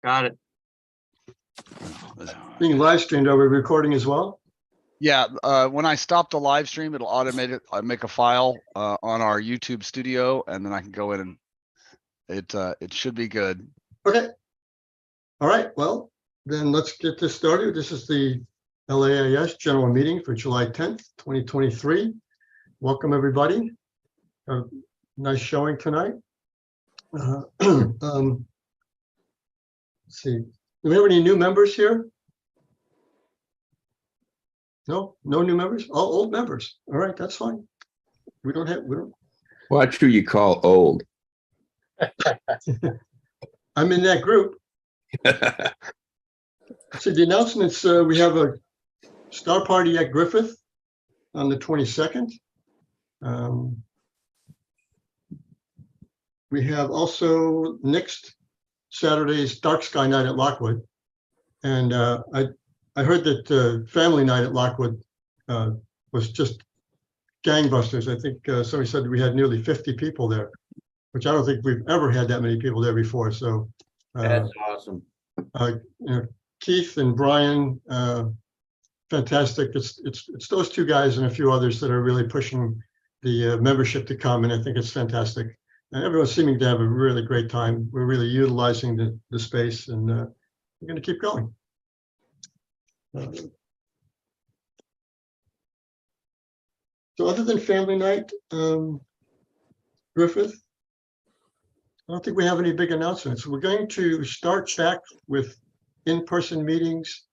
Got it. Being live streamed, are we recording as well? Yeah, when I stop the live stream, it'll automate it. I make a file on our YouTube studio, and then I can go in and it should be good. Okay. All right. Well, then let's get this started. This is the LAIS general meeting for July 10th, 2023. Welcome, everybody. Nice showing tonight. Let's see. Do we have any new members here? No new members? All old members. All right, that's fine. We don't. Watch who you call old. I'm in that group. So the announcements, we have a star party at Griffith on the 22nd. We have also next Saturday's dark sky night at Lockwood. And I heard that family night at Lockwood was just gangbusters. I think somebody said we had nearly 50 people there, which I don't think we've ever had that many people there before. So That's awesome. you know, Keith and Brian, fantastic. It's those two guys and a few others that are really pushing the membership to come, and I think it's fantastic. And everyone's seeming to have a really great time. We're really utilizing the space, and we're going to keep going. So other than family night, Griffith, I don't think we have any big announcements. We're going to start back with in-person meetings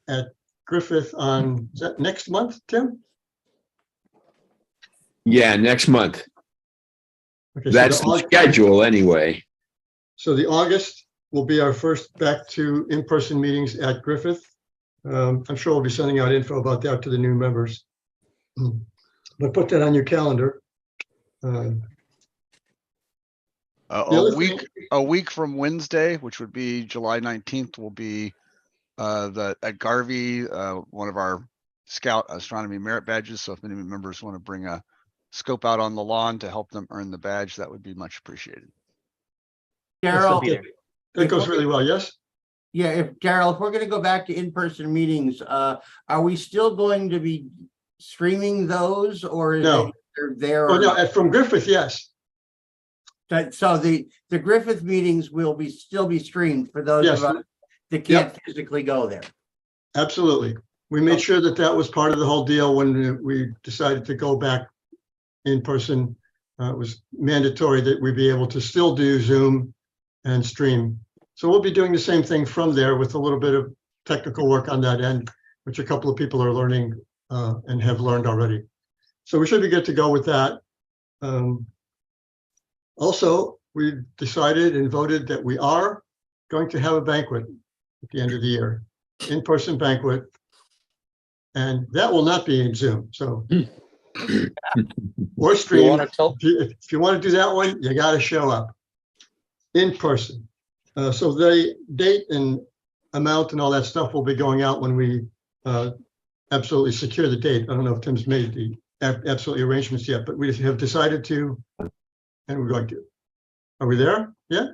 at Griffith on, is that next month, Tim? Yeah, next month. Okay, That's the schedule anyway. So the August will be our first back to in-person meetings at Griffith. I'm sure we'll be sending out info about that to the new members. But put that on your calendar. A week from Wednesday, which would be July 19th, will be at Garvey, one of our Scout Astronomy Merit Badges. So if any members want to bring a scope out on the lawn to help them earn the badge, that would be much appreciated. Daryl, That goes really well, yes? yeah, Daryl, if we're going to go back to in-person meetings, are we still going to be streaming those, or is No. they're there? Oh, no, from Griffith, yes. So the Griffith meetings will still be streamed for those Yes. of us that can't physically go there. Absolutely. We made sure that was part of the whole deal when we decided to go back in person. It was mandatory that we be able to still do Zoom and stream. So we'll be doing the same thing from there with a little bit of technical work on that end, which a couple of people are learning and have learned already. So we should be good to go with that. Also, we decided and voted that we are going to have a banquet at the end of the year, in-person banquet. And that will not be in Zoom. So or stream. If you want to do that one, you got to show up in person. So the date and amount and all that stuff will be going out when we absolutely secure the date. I don't know if Tim's made the absolutely arrangements yet, but we have decided to, and we're going to. Are we there? Yeah.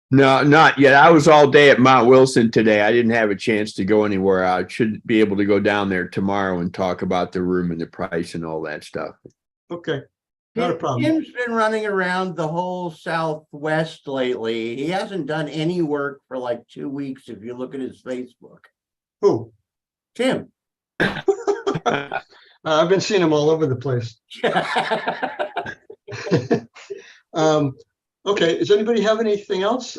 No, not yet. I was all day at Mount Wilson today. I didn't have a chance to go anywhere. I should be able to go down there tomorrow and talk about the room and the price and all that stuff. Okay. Not a problem. Tim's been running around the whole Southwest lately. He hasn't done any work for like 2 weeks. If you look at his Facebook. Who? Tim. I've been seeing him all over the place. Okay, does anybody have anything else?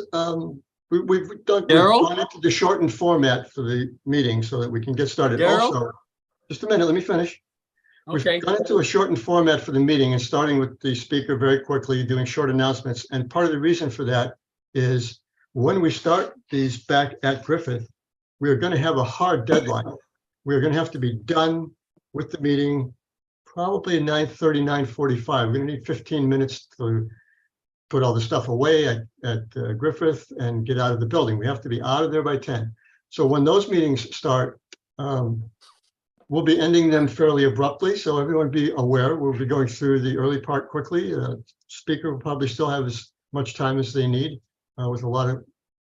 We've gone into the shortened format for the meeting so that we can get started. Also, just a minute, let me finish. Okay. We've gone into a shortened format for the meeting and starting with the speaker very quickly, doing short announcements. And part of the reason for that is when we start these back at Griffith, we are going to have a hard deadline. We're going to have to be done with the meeting probably at 9:30, 9:45. We're going to need 15 minutes to put all the stuff away at Griffith and get out of the building. We have to be out of there by 10. So when those meetings start, we'll be ending them fairly abruptly. So everyone be aware, we'll be going through the early part quickly. Speaker will probably still have as much time as they need with a lot of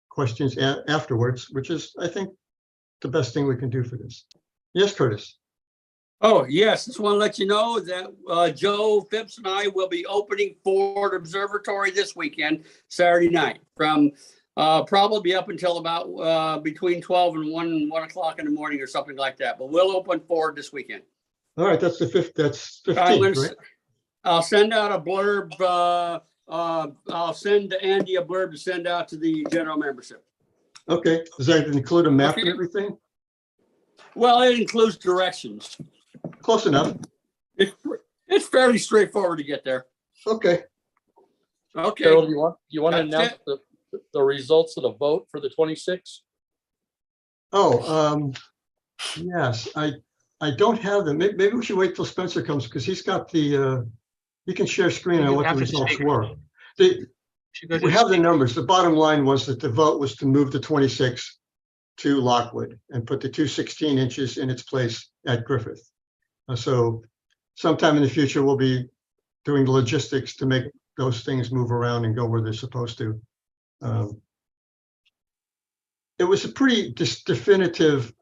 questions afterwards, which is, I think, the best thing we can do for this. Yes, Curtis. Oh, yes, just want to let you know that Joe Phipps and I will be opening Ford Observatory this weekend, Saturday night, from probably up until about between 12 and 1 o'clock in the morning or something like that. But we'll open Ford this weekend. All right, that's the 5th. That's 15th, right? I'll send out a blurb. I'll send Andy a blurb to send out to the general membership. Okay. Does that include a map and Okay. everything? Well, it includes directions. Close enough. It's fairly straightforward to get there. Okay. Okay. Carol, you want to That's announce the results of the vote for the 26th? Oh, yes, I don't have them. Maybe we should wait till Spencer comes because he's got the, he can share screen on what the results were. We have the numbers. The bottom line was that the vote was to move the 26 to Lockwood and put the 216 inches in its place at Griffith. So sometime in the future, we'll be doing the logistics to make those things move around and go where they're supposed to. It was a pretty definitive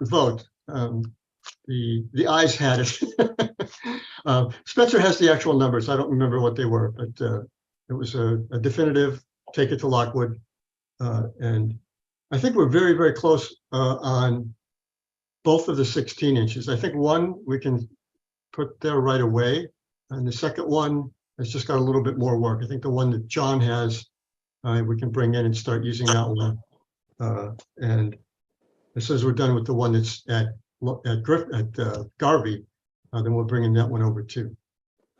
vote. The ayes had it. Spencer has the actual numbers. I don't remember what they were, but it was a definitive take it to Lockwood. And I think we're very, very close on both of the 16 inches. I think one we can put there right away. And the second one has just got a little bit more work. I think the one that John has, we can bring in and start using that one. And as soon as we're done with the one that's at Garvey, then we'll bring in that one over too.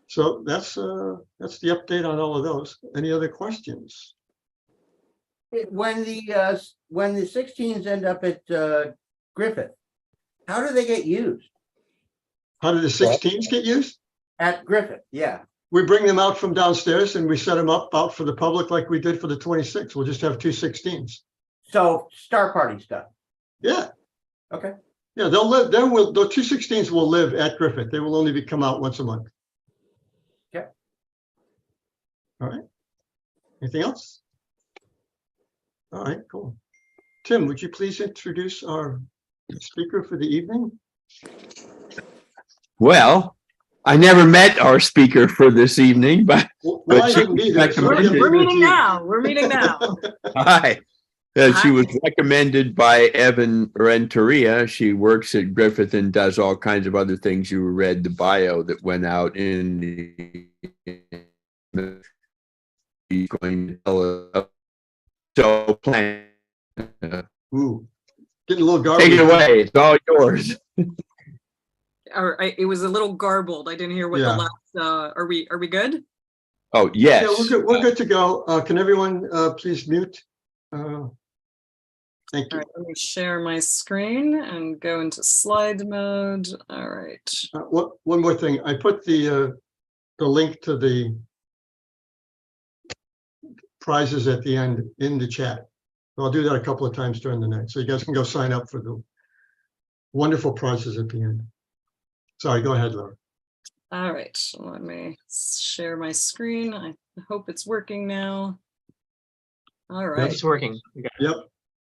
So that's the update on all of those. Any other questions? When the 16s end up at Griffith, how do they get used? How do the 16s get used? At Griffith, yeah. We bring them out from downstairs and we set them up out for the public like we did for the 26. We'll just have 2 16s. So Star Party stuff. Yeah. Okay. Yeah, they'll live. The 2 16s will live at Griffith. They will only come out once a month. Okay. All right. Anything else? All right, cool. Tim, would you please introduce our speaker for the evening? Well, I never met our speaker for this evening, but Well, But I she didn't either. so recommended- I'm We're gonna meeting give it to you. now. We're meeting now. hi. She was recommended by Evan Renteria. She works at Griffith and does all kinds of other things. You read the bio that went out in the. He's going to tell us. So plan. Ooh, getting a little garbage. Take it away. It's all yours. It was a little garbled. I didn't hear what Yeah. the last. Are we good? Oh, Yeah, yes. we're good. We're good to go. Can everyone please mute? Thank All you. right, let me share my screen and go into slide mode. All right. One more thing. I put the link to the prizes at the end in the chat. So I'll do that a couple of times during the night. So you guys can go sign up for the wonderful prizes at the end. Sorry, go ahead, Laura. All right. Let me share my screen. I hope it's working now. All right. It's working. Yep,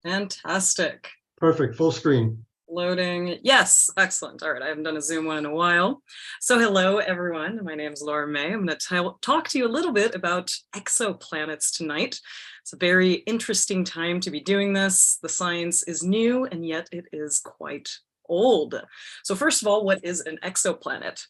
Fantastic. perfect. Full screen. Loading. Yes, excellent. All right, I haven't done a Zoom one in a while. So hello, everyone. My name is Laura May. I'm going to talk to you a little bit about exoplanets tonight. It's a very interesting time to be doing this. The science is new, and yet it is quite old. So first of all, what is an exoplanet?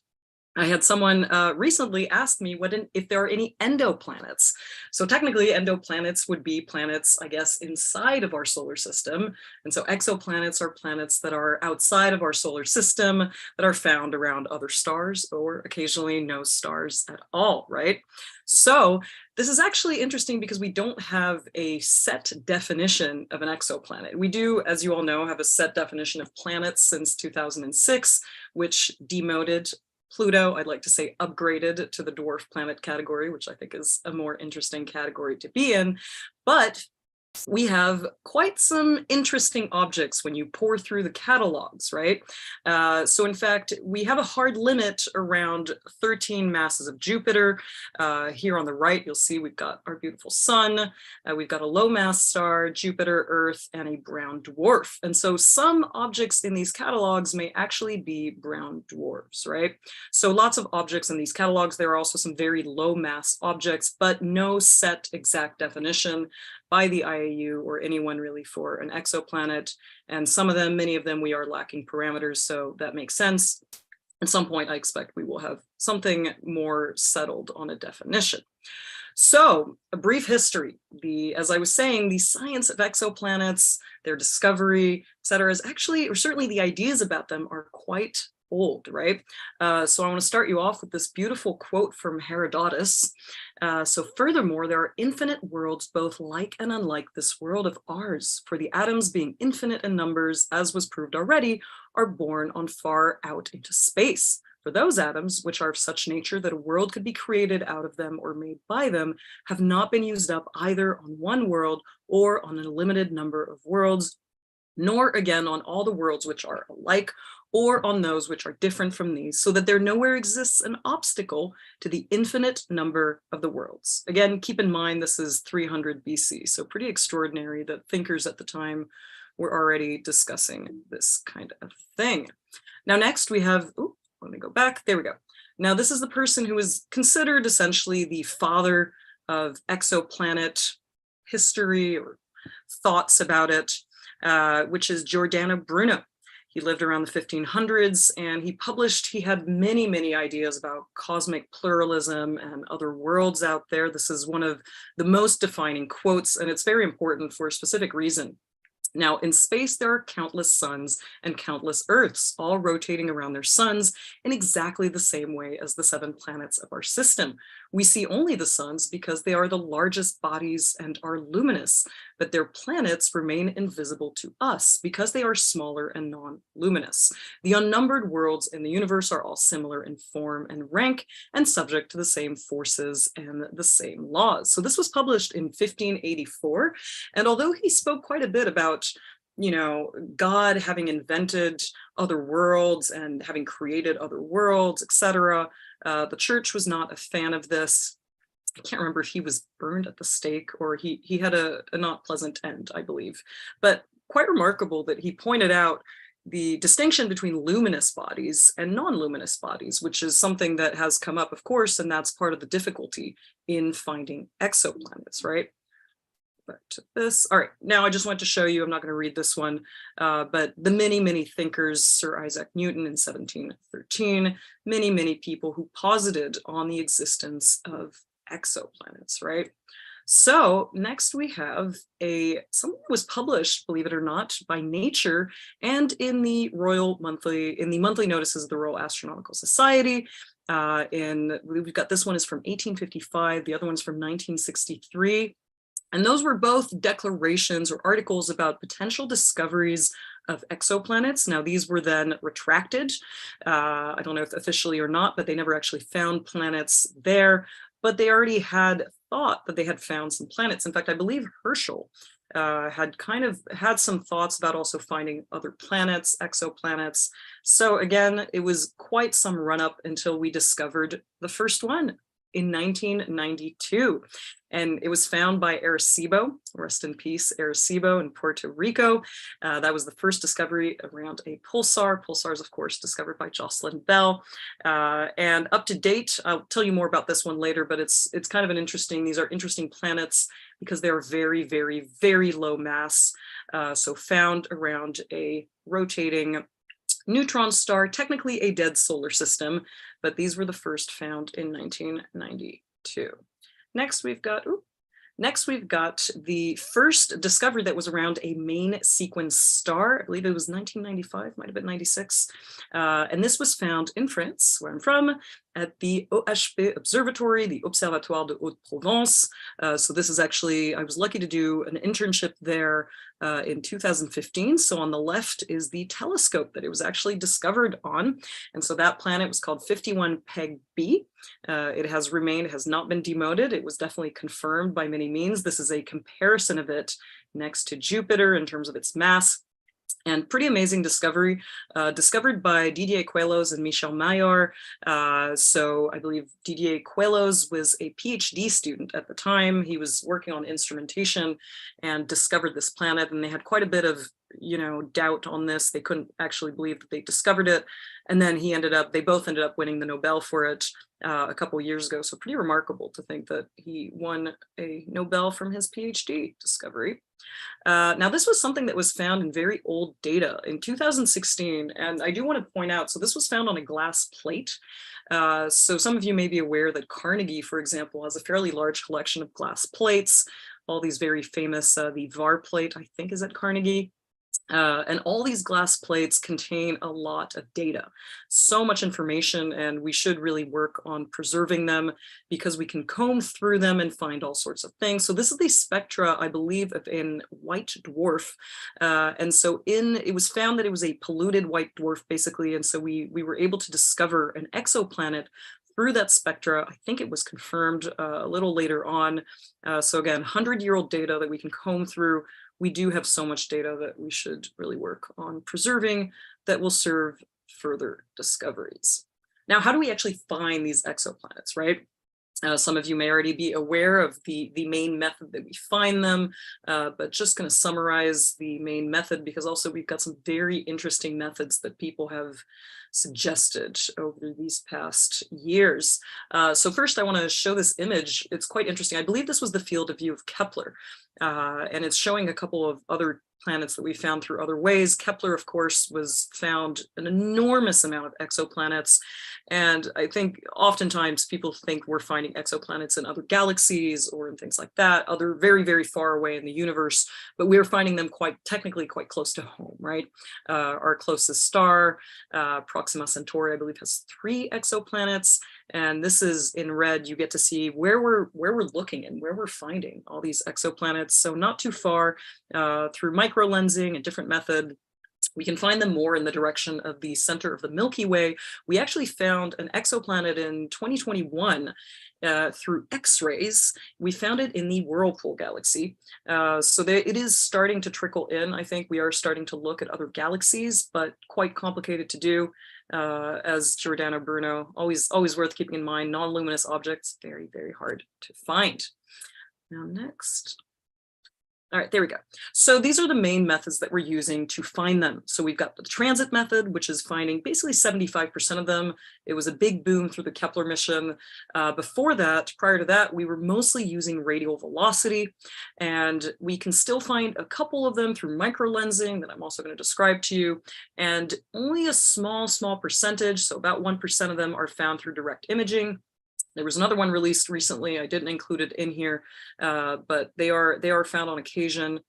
I had someone recently ask me if there are any endoplanets. So technically endoplanets would be planets, I guess, inside of our solar system. And so exoplanets are planets that are outside of our solar system that are found around other stars or occasionally no stars at all, right? So this is actually interesting because we don't have a set definition of an exoplanet. We do, as you all know, have a set definition of planets since 2006, which demoted Pluto, I'd like to say upgraded to the dwarf planet category, which I think is a more interesting category to be in. But we have quite some interesting objects when you pour through the catalogs, right? So in fact, we have a hard limit around 13 masses of Jupiter. Here on the right, you'll see we've got our beautiful sun, we've got a low mass star, Jupiter, Earth, and a brown dwarf. And so some objects in these catalogs may actually be brown dwarfs, right? So lots of objects in these catalogs. There are also some very low mass objects, but no set exact definition by the IAU or anyone really for an exoplanet. And some of them, many of them, we are lacking parameters, so that makes sense. At some point, I expect we will have something more settled on a definition. So a brief history, as I was saying, the science of exoplanets, their discovery, et cetera, is actually, or certainly the ideas about them are quite old, right? So I want to start you off with this beautiful quote from Herodotus. So furthermore, there are infinite worlds, both like and unlike this world of ours, for the atoms being infinite in numbers, as was proved already, are born on far out into space. For those atoms, which are of such nature that a world could be created out of them or made by them, have not been used up either on one world or on a limited number of worlds, nor again on all the worlds which are alike, or on those which are different from these, so that there nowhere exists an obstacle to the infinite number of the worlds. Again, keep in mind, this is 300 BC, so pretty extraordinary that thinkers at the time were already discussing this kind of thing. Now, next we have, let me go back, there we go. Now, this is the person who is considered essentially the father of exoplanet history or thoughts about it, which is Giordano Bruno. He lived around the 1500s and he had many, many ideas about cosmic pluralism and other worlds out there. This is one of the most defining quotes, and it's very important for a specific reason. Now, in space, there are countless suns and countless Earths, all rotating around their suns in exactly the same way as the 7 planets of our system. We see only the suns because they are the largest bodies and are luminous, but their planets remain invisible to us because they are smaller and non-luminous. The unnumbered worlds in the universe are all similar in form and rank and subject to the same forces and the same laws. So this was published in 1584. And although he spoke quite a bit about, you know, God having invented other worlds and having created other worlds, etc., the church was not a fan of this. I can't remember if he was burned at the stake or he had a not pleasant end, I believe. But quite remarkable that he pointed out the distinction between luminous bodies and non-luminous bodies, which is something that has come up, of course, and that's part of the difficulty in finding exoplanets, right? Back to this. All right, now I just want to show you, I'm not going to read this one, but the many, many thinkers, Sir Isaac Newton in 1713, many, many people who posited on the existence of exoplanets, right? So next we have something that was published, believe it or not, by Nature and in the monthly notices of the Royal Astronomical Society. We've got this one is from 1855, the other one's from 1963. And those were both declarations or articles about potential discoveries of exoplanets. Now, these were then retracted. I don't know if officially or not, but they never actually found planets there. But they already had thought that they had found some planets. In fact, I believe Herschel had some thoughts about also finding other planets, exoplanets. So again, it was quite some run up until we discovered the first one in 1992. And it was found by Arecibo, rest in peace, Arecibo in Puerto Rico. That was the first discovery around a pulsar. Pulsars, of course, discovered by Jocelyn Bell. And up to date, I'll tell you more about this one later, but it's kind of these are interesting planets because they're very, very, very low mass. So found around a rotating neutron star, technically a dead solar system, but these were the first found in 1992. Next, we've got the first discovery that was around a main sequence star. I believe it was 1995, might have been 96. And this was found in France, where I'm from, at the OHP Observatory, the Observatoire de Haute-Provence. So this is actually, I was lucky to do an internship there in 2015. So on the left is the telescope that it was actually discovered on. And so that planet was called 51 Peg B. It has remained, has not been demoted. It was definitely confirmed by many means. This is a comparison of it next to Jupiter in terms of its mass. And pretty amazing discovery, discovered by Didier Queloz and Michel Maillard. So I believe Didier Queloz was a PhD student at the time. He was working on instrumentation and discovered this planet, and they had quite a bit of doubt on this. They couldn't actually believe that they discovered it. And then they both ended up winning the Nobel for it a couple of years ago. So pretty remarkable to think that he won a Nobel from his PhD discovery. Now, this was something that was found in very old data in 2016. And I do want to point out, so this was found on a glass plate. So some of you may be aware that Carnegie, for example, has a fairly large collection of glass plates, all these very famous, the VAR plate, I think is at Carnegie. And all these glass plates contain a lot of data, so much information, and we should really work on preserving them because we can comb through them and find all sorts of things. So this is the spectra, I believe, of a white dwarf. And so it was found that it was a polluted white dwarf, basically. And so we were able to discover an exoplanet through that spectra. I think it was confirmed a little later on. So again, 100-year-old data that we can comb through. We do have so much data that we should really work on preserving that will serve further discoveries. Now, how do we actually find these exoplanets, right? Some of you may already be aware of the main method that we find them, but just going to summarize the main method because also we've got some very interesting methods that people have suggested over these past years. So first I want to show this image. It's quite interesting. I believe this was the field of view of Kepler, and it's showing a couple of other planets that we found through other ways. Kepler, of course, was found an enormous amount of exoplanets. And I think oftentimes people think we're finding exoplanets in other galaxies or in things like that, other very, very far away in the universe, but we're finding them technically quite close to home, right? Our closest star, Proxima Centauri, I believe, has 3 exoplanets. And this is in red. You get to see where we're looking and where we're finding all these exoplanets. So not too far through microlensing, a different method. We can find them more in the direction of the center of the Milky Way. We actually found an exoplanet in 2021 through X-rays. We found it in the Whirlpool galaxy. So it is starting to trickle in. I think we are starting to look at other galaxies, but quite complicated to do. As Giordano Bruno, always worth keeping in mind, non-luminous objects, very, very hard to find. Now next. All right, there we go. So these are the main methods that we're using to find them. So we've got the transit method, which is finding basically 75% of them. It was a big boom through the Kepler mission. Before that, prior to that, we were mostly using radial velocity, and we can still find a couple of them through microlensing that I'm also going to describe to you. And only a small percentage, so about 1% of them are found through direct imaging. There was another one released recently. I didn't include it in here, but they are found on occasion.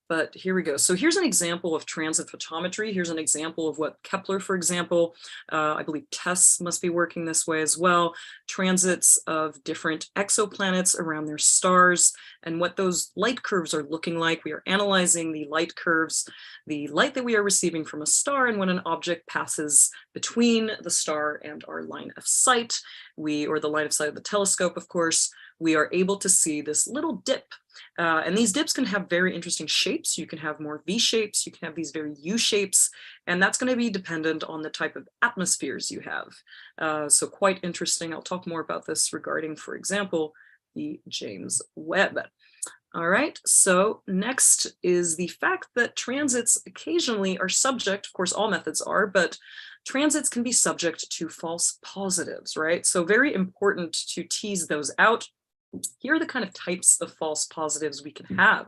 But here we go. So here's an example of transit photometry. Here's an example of what Kepler, for example, I believe TESS must be working this way as well. Transits of different exoplanets around their stars and what those light curves are looking like. We are analyzing the light curves, the light that we are receiving from a star, and when an object passes between the star and our line of sight, or the line of sight of the telescope, of course, we are able to see this little dip. And these dips can have very interesting shapes. You can have more V shapes, you can have these very U shapes, and that's going to be dependent on the type of atmospheres you have. So quite interesting. I'll talk more about this regarding, for example, the James Webb. All right, so next is the fact that transits occasionally are subject, of course all methods are, but transits can be subject to false positives, right? So very important to tease those out. Here are the kind of types of false positives we can have.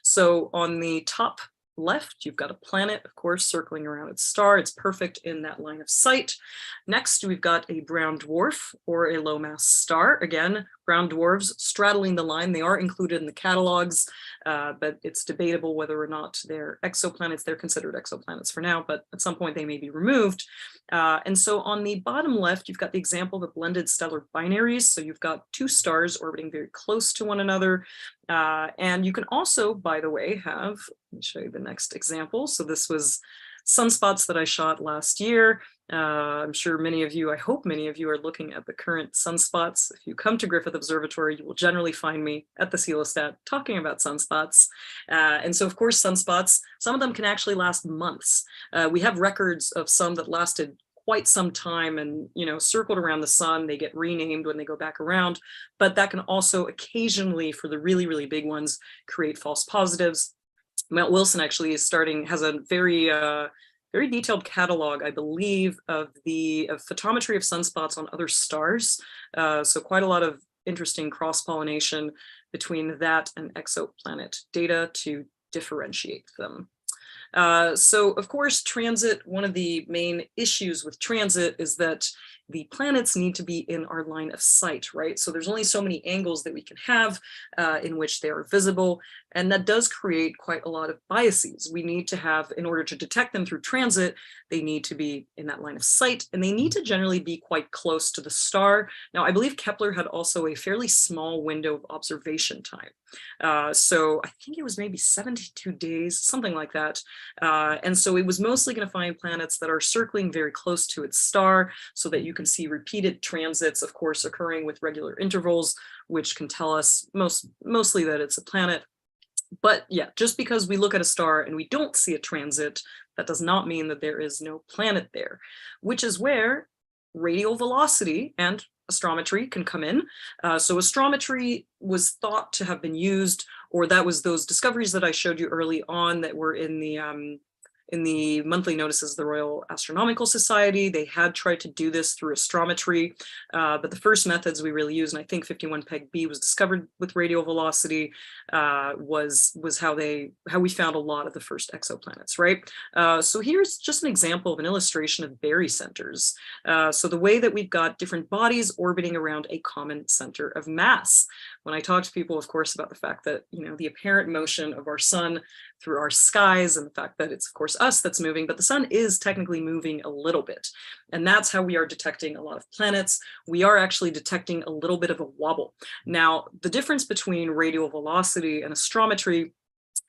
So on the top left, you've got a planet, of course, circling around its star. It's perfect in that line of sight. Next, we've got a brown dwarf or a low mass star. Again, brown dwarfs straddling the line. They are included in the catalogs, but it's debatable whether or not they're exoplanets. They're considered exoplanets for now, but at some point they may be removed. And so on the bottom left, you've got the example of blended stellar binaries. So you've got two stars orbiting very close to one another. And you can also, by the way, have, let me show you the next example. So this was sunspots that I shot last year. I'm sure many of you, I hope many of you are looking at the current sunspots. If you come to Griffith Observatory, you will generally find me at the Celestat talking about sunspots. And so of course, sunspots, some of them can actually last months. We have records of some that lasted quite some time and, you know, circled around the sun. They get renamed when they go back around, but that can also occasionally, for the really, really big ones, create false positives. Mount Wilson actually has a very detailed catalog, I believe, of photometry of sunspots on other stars. So quite a lot of interesting cross-pollination between that and exoplanet data to differentiate them. So of course, transit, one of the main issues with transit is that the planets need to be in our line of sight, right? So there's only so many angles that we can have in which they are visible. And that does create quite a lot of biases. We need to have, in order to detect them through transit, they need to be in that line of sight, and they need to generally be quite close to the star. Now, I believe Kepler had also a fairly small window of observation time. So I think it was maybe 72 days, something like that. And so it was mostly going to find planets that are circling very close to its star so that you can see repeated transits, of course, occurring with regular intervals, which can tell us mostly that it's a planet. But yeah, just because we look at a star and we don't see a transit, that does not mean that there is no planet there, which is where radial velocity and astrometry can come in. So astrometry was thought to have been used, or that was those discoveries that I showed you early on that were in the monthly notices of the Royal Astronomical Society. They had tried to do this through astrometry, but the first methods we really used, and I think 51 Peg B was discovered with radial velocity, was how we found a lot of the first exoplanets, right? So here's just an example of an illustration of barycenters. So the way that we've got different bodies orbiting around a common center of mass. When I talk to people, of course, about the fact that, you know, the apparent motion of our sun through our skies and the fact that it's, of course, us that's moving, but the sun is technically moving a little bit. And that's how we are detecting a lot of planets. We are actually detecting a little bit of a wobble. Now, the difference between radial velocity and astrometry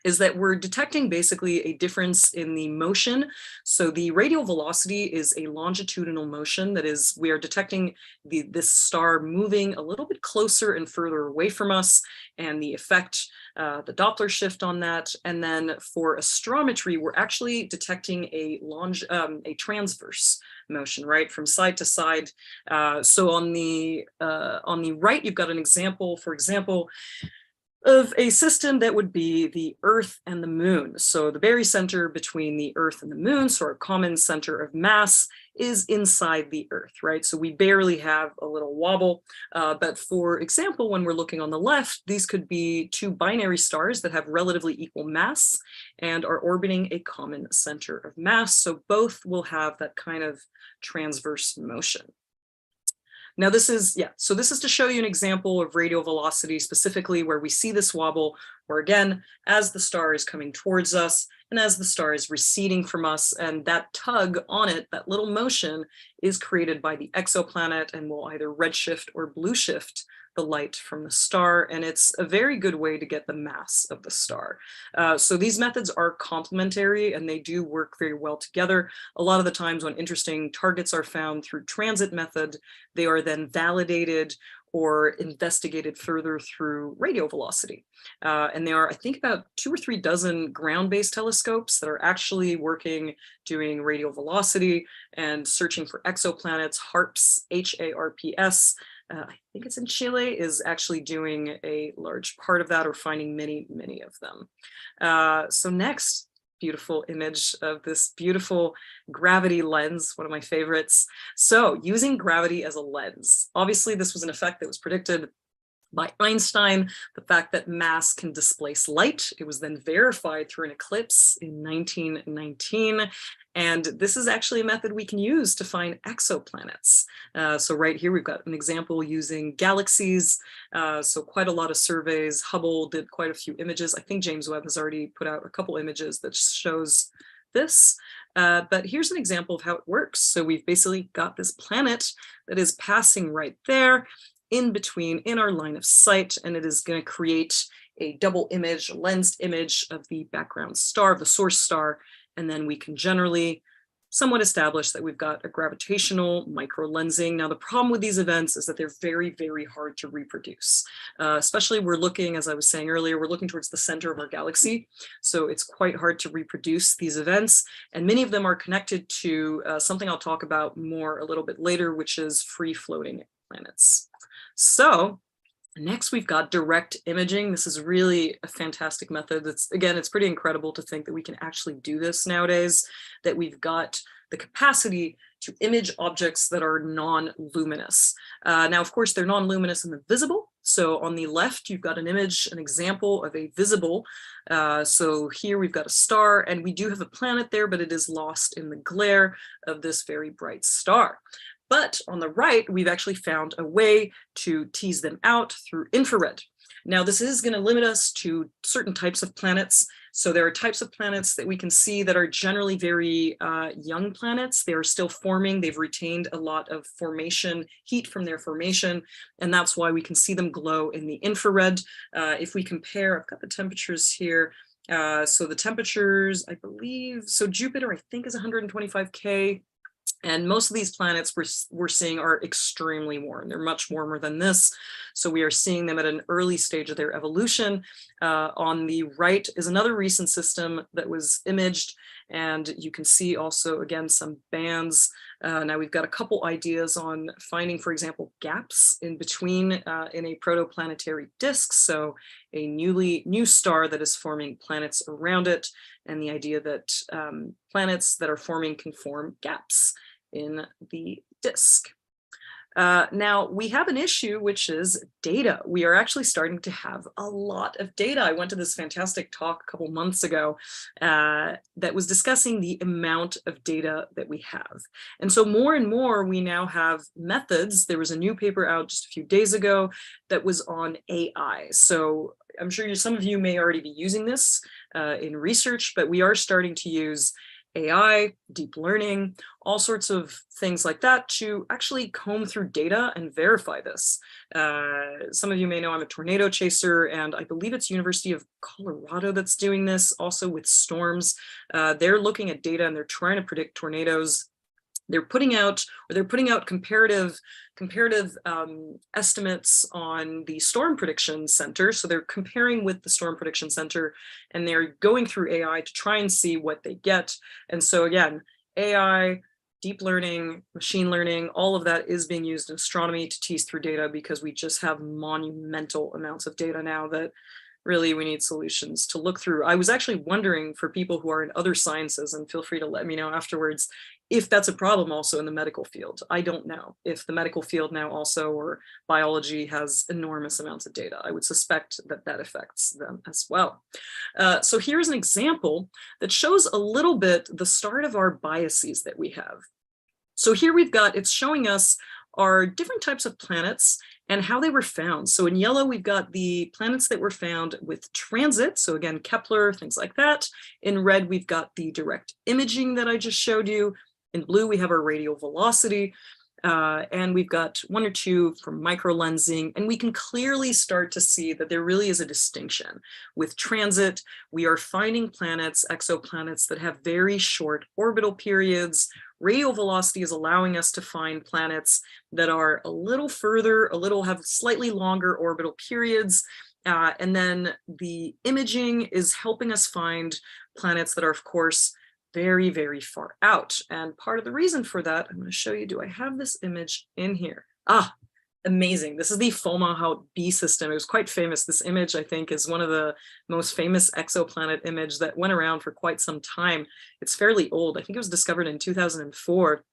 is that we're detecting basically a difference in the motion. So the radial velocity is a longitudinal motion. That is, we are detecting this star moving a little bit closer and further away from us, and the effect, the Doppler shift on that. And then for astrometry, we're actually detecting a transverse motion, right, from side to side. So on the right, you've got an example, for example, of a system that would be the Earth and the Moon. So the barycenter between the Earth and the Moon, so our common center of mass, is inside the Earth, right? So we barely have a little wobble. But for example, when we're looking on the left, these could be two binary stars that have relatively equal mass and are orbiting a common center of mass. So both will have that kind of transverse motion. Now this is to show you an example of radial velocity specifically where we see this wobble, where again, as the star is coming towards us and as the star is receding from us, and that tug on it, that little motion, is created by the exoplanet and will either redshift or blue shift the light from the star, and it's a very good way to get the mass of the star. So these methods are complementary and they do work very well together. A lot of the times when interesting targets are found through transit method, they are then validated or investigated further through radial velocity. And there are, I think, about 2 or 3 dozen ground-based telescopes that are actually doing radial velocity and searching for exoplanets. HARPS, H-A-R-P-S, I think it's in Chile, is actually doing a large part of that, or finding many, many of them. So next, beautiful image of this beautiful gravity lens, one of my favorites. So using gravity as a lens. Obviously, this was an effect that was predicted by Einstein, the fact that mass can displace light. It was then verified through an eclipse in 1919. And this is actually a method we can use to find exoplanets. So right here, we've got an example using galaxies. So quite a lot of surveys. Hubble did quite a few images. I think James Webb has already put out a couple images that shows this. But here's an example of how it works. So we've basically got this planet that is passing right there in between in our line of sight, and it is going to create a double image, a lensed image of the background star, of the source star, and then we can generally somewhat establish that we've got a gravitational microlensing. Now, the problem with these events is that they're very, very hard to reproduce. Especially we're looking, as I was saying earlier, we're looking towards the center of our galaxy. So it's quite hard to reproduce these events. And many of them are connected to something I'll talk about more a little bit later, which is free floating planets. So next, we've got direct imaging. This is really a fantastic method. It's pretty incredible to think that we can actually do this nowadays, that we've got the capacity to image objects that are non-luminous. Now, of course, they're non-luminous in the visible. So on the left, you've got an image, an example of a visible. So here we've got a star, and we do have a planet there, but it is lost in the glare of this very bright star. But on the right, we've actually found a way to tease them out through infrared. Now, this is going to limit us to certain types of planets. So there are types of planets that we can see that are generally very young planets. They are still forming. They've retained a lot of formation, heat from their formation, and that's why we can see them glow in the infrared. If we compare, I've got the temperatures here. So the temperatures, I believe, so Jupiter, I think, is 125 K. And most of these planets we're seeing are extremely warm. They're much warmer than this. So we are seeing them at an early stage of their evolution. On the right is another recent system that was imaged. And you can see also, again, some bands. Now we've got a couple ideas on finding, for example, gaps in between in a protoplanetary disk. So a new star that is forming planets around it. And the idea that planets that are forming can form gaps in the disk. Now we have an issue, which is data. We are actually starting to have a lot of data. I went to this fantastic talk a couple months ago that was discussing the amount of data that we have. And so more and more, we now have methods. There was a new paper out just a few days ago that was on AI. So I'm sure some of you may already be using this in research, but we are starting to use AI, deep learning, all sorts of things like that to actually comb through data and verify this. Some of you may know I'm a tornado chaser, and I believe it's University of Colorado that's doing this also with storms. They're looking at data and they're trying to predict tornadoes. They're putting out comparative estimates on the Storm Prediction Center. So they're comparing with the Storm Prediction Center, and they're going through AI to try and see what they get. And so again, AI, deep learning, machine learning, all of that is being used in astronomy to tease through data, because we just have monumental amounts of data now that really we need solutions to look through. I was actually wondering, for people who are in other sciences, and feel free to let me know afterwards, if that's a problem also in the medical field. I don't know if the medical field now also, or biology, has enormous amounts of data. I would suspect that that affects them as well. So here's an example that shows a little bit the start of our biases that we have. So here it's showing us our different types of planets and how they were found. So in yellow, we've got the planets that were found with transit. So again, Kepler, things like that. In red, we've got the direct imaging that I just showed you. In blue, we have our radial velocity. And we've got one or two from microlensing, and we can clearly start to see that there really is a distinction. With transit, we are finding planets, exoplanets, that have very short orbital periods. Radial velocity is allowing us to find planets that are a little further, have slightly longer orbital periods. And then the imaging is helping us find planets that are, of course, very, very far out. And part of the reason for that, I'm going to show you, do I have this image in here? Ah, amazing. This is the Fomalhaut B system. It was quite famous. This image, I think, is one of the most famous exoplanet image that went around for quite some time. It's fairly old. I think it was discovered in 2004.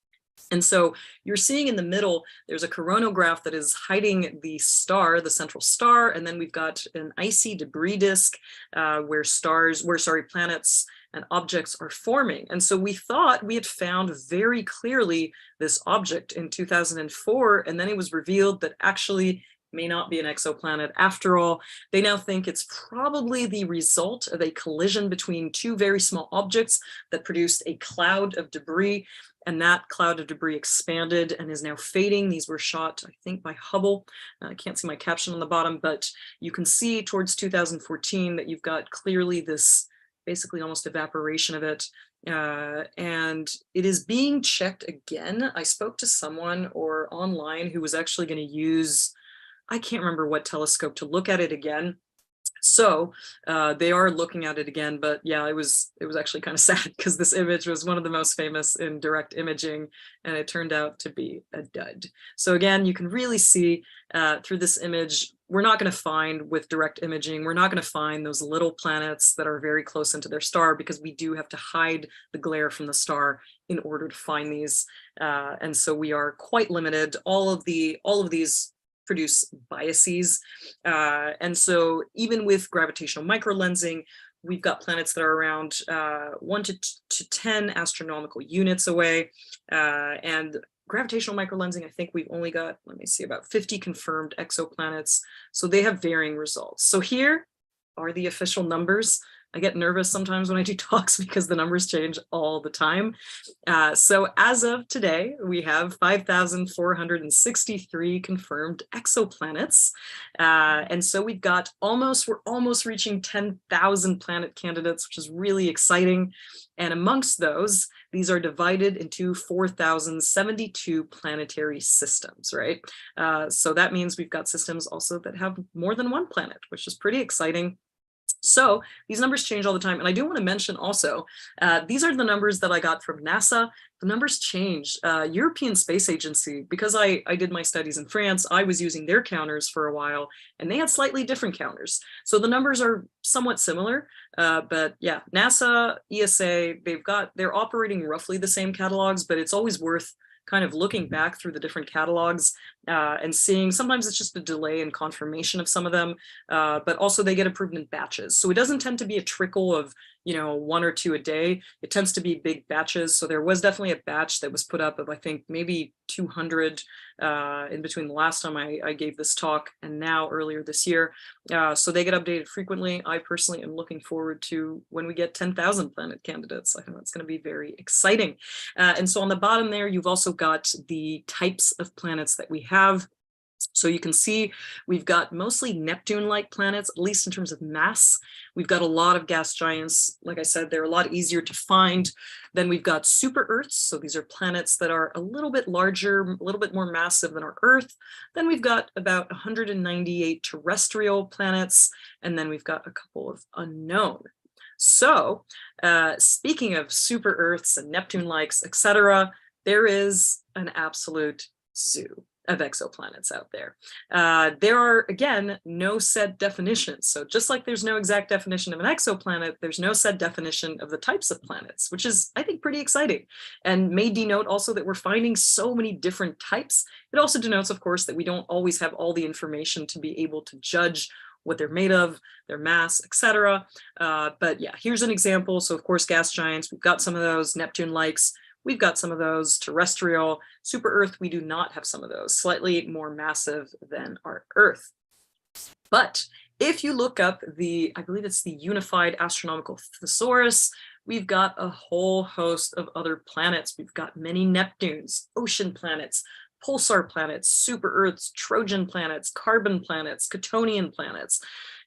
And so you're seeing in the middle, there's a coronagraph that is hiding the star, the central star, and then we've got an icy debris disk where planets and objects are forming. And so we thought we had found very clearly this object in 2004, and then it was revealed that actually may not be an exoplanet after all. They now think it's probably the result of a collision between two very small objects that produced a cloud of debris, and that cloud of debris expanded and is now fading. These were shot, I think, by Hubble. I can't see my caption on the bottom, but you can see towards 2014 that you've got clearly this basically almost evaporation of it. And it is being checked again. I spoke to someone online who was actually going to use, I can't remember what telescope to look at it again. So they are looking at it again, but yeah, it was actually kind of sad because this image was one of the most famous in direct imaging, and it turned out to be a dud. So again, you can really see through this image, we're not going to find with direct imaging, we're not going to find those little planets that are very close into their star, because we do have to hide the glare from the star in order to find these. And so we are quite limited. All of these produce biases. And so even with gravitational microlensing, we've got planets that are around 1 to 10 astronomical units away. And gravitational microlensing, I think we've only got, let me see, about 50 confirmed exoplanets. So they have varying results. So here are the official numbers. I get nervous sometimes when I do talks because the numbers change all the time. So as of today, we have 5,463 confirmed exoplanets. And so we've got we're almost reaching 10,000 planet candidates, which is really exciting. And amongst those, these are divided into 4,072 planetary systems, right? So that means we've got systems also that have more than one planet, which is pretty exciting. So these numbers change all the time. And I do want to mention also, these are the numbers that I got from NASA. The numbers change. European Space Agency, because I did my studies in France, I was using their counters for a while, and they had slightly different counters. So the numbers are somewhat similar. But yeah, NASA, ESA, they're operating roughly the same catalogs, but it's always worth kind of looking back through the different catalogs and seeing, sometimes it's just a delay in confirmation of some of them, but also they get approved in batches. So it doesn't tend to be a trickle of, 1 or 2 a day. It tends to be big batches. So there was definitely a batch that was put up of, I think, maybe 200 in between the last time I gave this talk and now earlier this year. So they get updated frequently. I personally am looking forward to when we get 10,000 planet candidates. I think that's going to be very exciting. And so on the bottom there, you've also got the types of planets that we have. So you can see we've got mostly Neptune-like planets, at least in terms of mass. We've got a lot of gas giants. Like I said, they're a lot easier to find. Then we've got super Earths. So these are planets that are a little bit larger, a little bit more massive than our Earth. Then we've got about 198 terrestrial planets. And then we've got a couple of unknown. So speaking of super Earths and Neptune-likes, etc., there is an absolute zoo of exoplanets out there. There are, again, no set definitions. So just like there's no exact definition of an exoplanet, there's no set definition of the types of planets, which is, I think, pretty exciting, and may denote also that we're finding so many different types. It also denotes, of course, that we don't always have all the information to be able to judge what they're made of, their mass, etc. But yeah, here's an example. So of course, gas giants, we've got some of those. Neptune-likes, we've got some of those. Terrestrial, super Earth, we do not have some of those, slightly more massive than our Earth. But if you look up I believe it's the Unified Astronomical Thesaurus, we've got a whole host of other planets. We've got many Neptunes, ocean planets, pulsar planets, super Earths, Trojan planets, carbon planets, Catonian planets,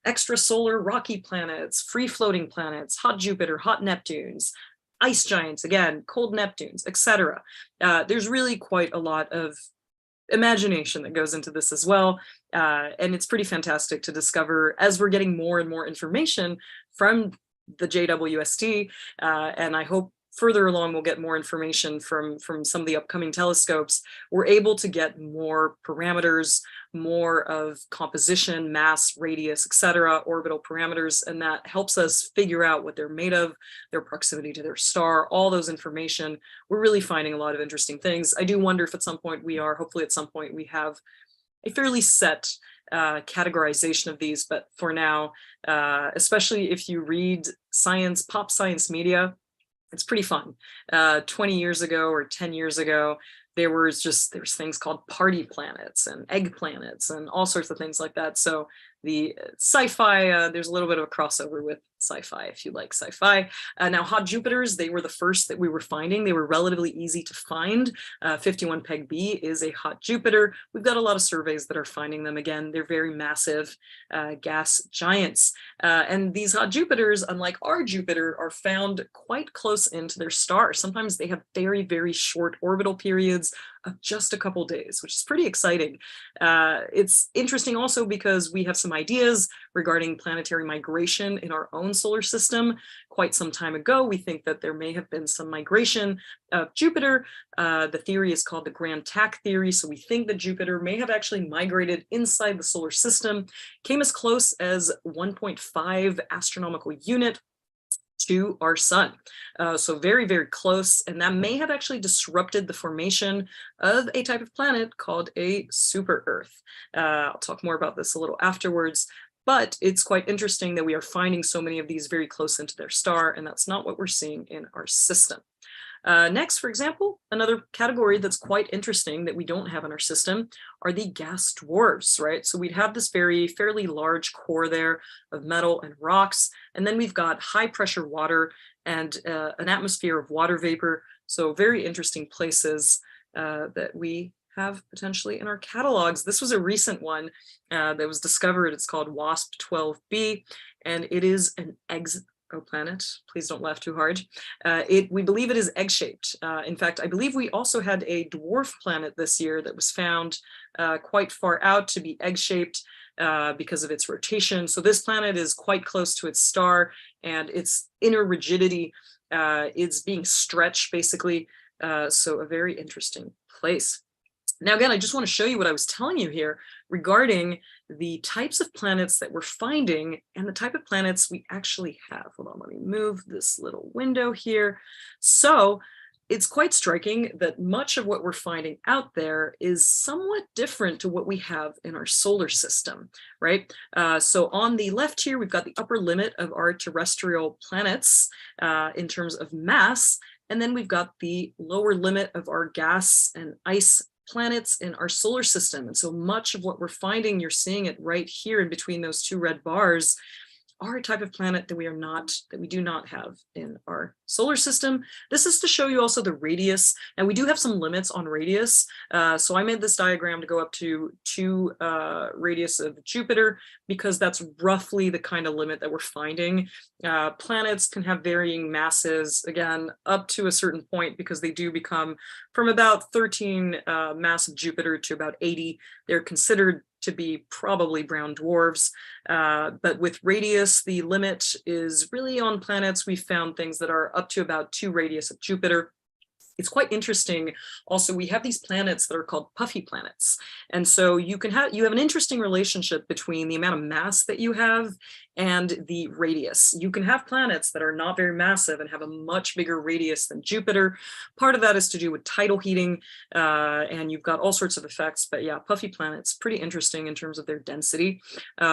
extrasolar rocky planets, free-floating planets, hot Jupiter, hot Neptunes, ice giants, again, cold Neptunes, etc. There's really quite a lot of imagination that goes into this as well. And it's pretty fantastic to discover as we're getting more and more information from the JWST. And I hope further along, we'll get more information from some of the upcoming telescopes. We're able to get more parameters, more of composition, mass, radius, etc., orbital parameters, and that helps us figure out what they're made of, their proximity to their star, all those information. We're really finding a lot of interesting things. I do wonder if at some point hopefully at some point we have a fairly set categorization of these, but for now, especially if you read science, pop science media, it's pretty fun. 20 years ago or 10 years ago, there's things called party planets and egg planets and all sorts of things like that. So the sci-fi, there's a little bit of a crossover with sci-fi if you like sci-fi. Now hot Jupiters, they were the first that we were finding. They were relatively easy to find. 51 Peg B is a hot Jupiter. We've got a lot of surveys that are finding them. Again, they're very massive gas giants. And these hot Jupiters, unlike our Jupiter, are found quite close into their star. Sometimes they have very, very short orbital periods of just a couple days, which is pretty exciting. It's interesting also because we have some ideas regarding planetary migration in our own solar system. Quite some time ago, we think that there may have been some migration of Jupiter. The theory is called the Grand Tack theory. So we think that Jupiter may have actually migrated inside the solar system, came as close as 1.5 astronomical unit to our sun. So very, very close. And that may have actually disrupted the formation of a type of planet called a super Earth. I'll talk more about this a little afterwards, but it's quite interesting that we are finding so many of these very close into their star, and that's not what we're seeing in our system. Next, for example, another category that's quite interesting that we don't have in our system are the gas dwarfs, right? So we'd have this fairly large core there of metal and rocks, and then we've got high pressure water and an atmosphere of water vapor. So very interesting places that we have potentially in our catalogs. This was a recent one that was discovered. It's called WASP 12b, and it is an exoplanet. Please don't laugh too hard. We believe it is egg-shaped. In fact, I believe we also had a dwarf planet this year that was found quite far out to be egg-shaped because of its rotation. So this planet is quite close to its star, and its inner rigidity is being stretched, basically. So a very interesting place. Now, again, I just want to show you what I was telling you here regarding the types of planets that we're finding and the type of planets we actually have. Hold on, let me move this little window here. So it's quite striking that much of what we're finding out there is somewhat different to what we have in our solar system, right? So on the left here, we've got the upper limit of our terrestrial planets in terms of mass. And then we've got the lower limit of our gas and ice planets in our solar system. And so much of what we're finding, you're seeing it right here in between those two red bars, are a type of planet that we do not have in our solar system. This is to show you also the radius, and we do have some limits on radius. So I made this diagram to go up to 2 radius of Jupiter, because that's roughly the kind of limit that we're finding. Planets can have varying masses, again, up to a certain point, because they do become from about 13 mass of Jupiter to about 80. They're considered to be probably brown dwarfs. But with radius, the limit is really on planets. We found things that are up to about 2 radius of Jupiter. It's quite interesting. Also, we have these planets that are called puffy planets. And so you have an interesting relationship between the amount of mass that you have and the radius. You can have planets that are not very massive and have a much bigger radius than Jupiter. Part of that is to do with tidal heating, and you've got all sorts of effects. But yeah, puffy planets, pretty interesting in terms of their density.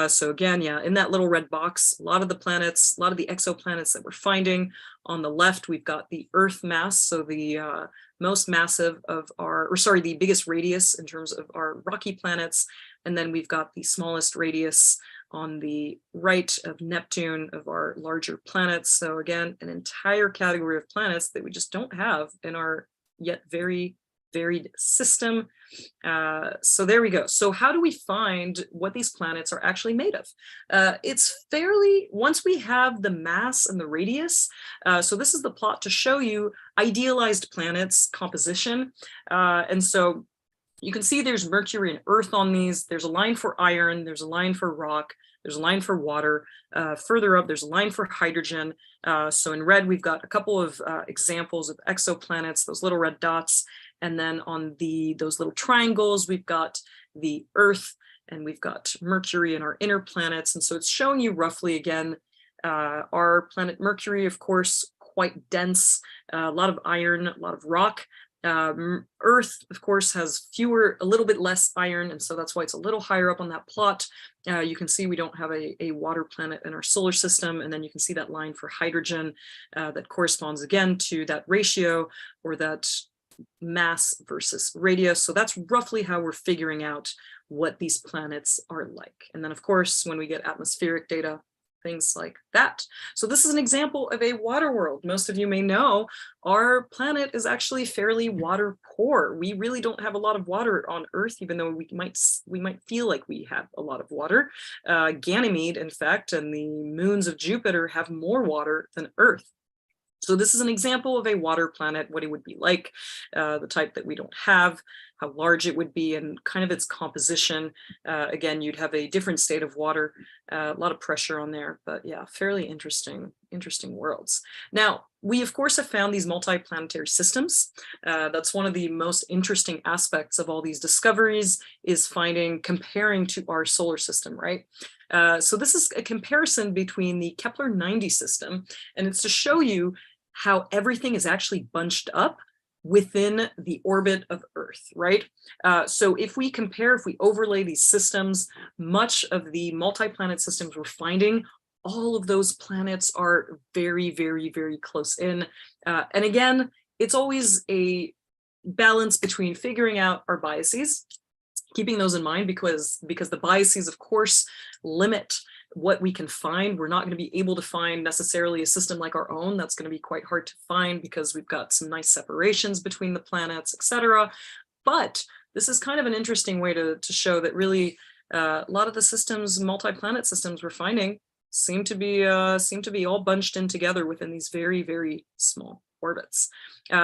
So again, yeah, in that little red box, a lot of the planets, a lot of the exoplanets that we're finding. On the left, we've got the Earth mass, so the most massive of the biggest radius in terms of our rocky planets. And then we've got the smallest radius on the right of Neptune, of our larger planets. So again, an entire category of planets that we just don't have in our yet very varied system. So there we go. So how do we find what these planets are actually made of? It's once we have the mass and the radius, so this is the plot to show you idealized planets composition. And so you can see there's Mercury and Earth on these. There's a line for iron, there's a line for rock, There's a line for water. Further up, there's a line for hydrogen. So in red, we've got a couple of examples of exoplanets, those little red dots. And then on those little triangles, we've got the Earth, and we've got Mercury and our inner planets. And so it's showing you roughly, again, our planet Mercury, of course, quite dense, a lot of iron, a lot of rock. Earth, of course, has a little bit less iron, and so that's why it's a little higher up on that plot. You can see we don't have a water planet in our solar system, and then you can see that line for hydrogen that corresponds again to that ratio, or that mass versus radius. So that's roughly how we're figuring out what these planets are like. And then, of course, when we get atmospheric data, things like that. So this is an example of a water world. Most of you may know our planet is actually fairly water poor. We really don't have a lot of water on Earth, even though we might feel like we have a lot of water. Ganymede, in fact, and the moons of Jupiter have more water than Earth. So this is an example of a water planet, what it would be like, the type that we don't have, how large it would be, and kind of its composition. Again, you'd have a different state of water, a lot of pressure on there, but yeah, fairly interesting worlds. Now, we of course have found these multiplanetary systems. That's one of the most interesting aspects of all these discoveries, is comparing to our solar system, right? So this is a comparison between the Kepler 90 system, and it's to show you how everything is actually bunched up within the orbit of Earth, right? So if we overlay these systems, much of the multi-planet systems we're finding, all of those planets are very, very, very close in. And again, it's always a balance between figuring out our biases, keeping those in mind, because the biases, of course, limit what we can find. We're not going to be able to find necessarily a system like our own. That's going to be quite hard to find because we've got some nice separations between the planets, etc. But this is kind of an interesting way to show that really a lot of the systems, multi-planet systems we're finding, seem to be all bunched in together within these very, very small orbits.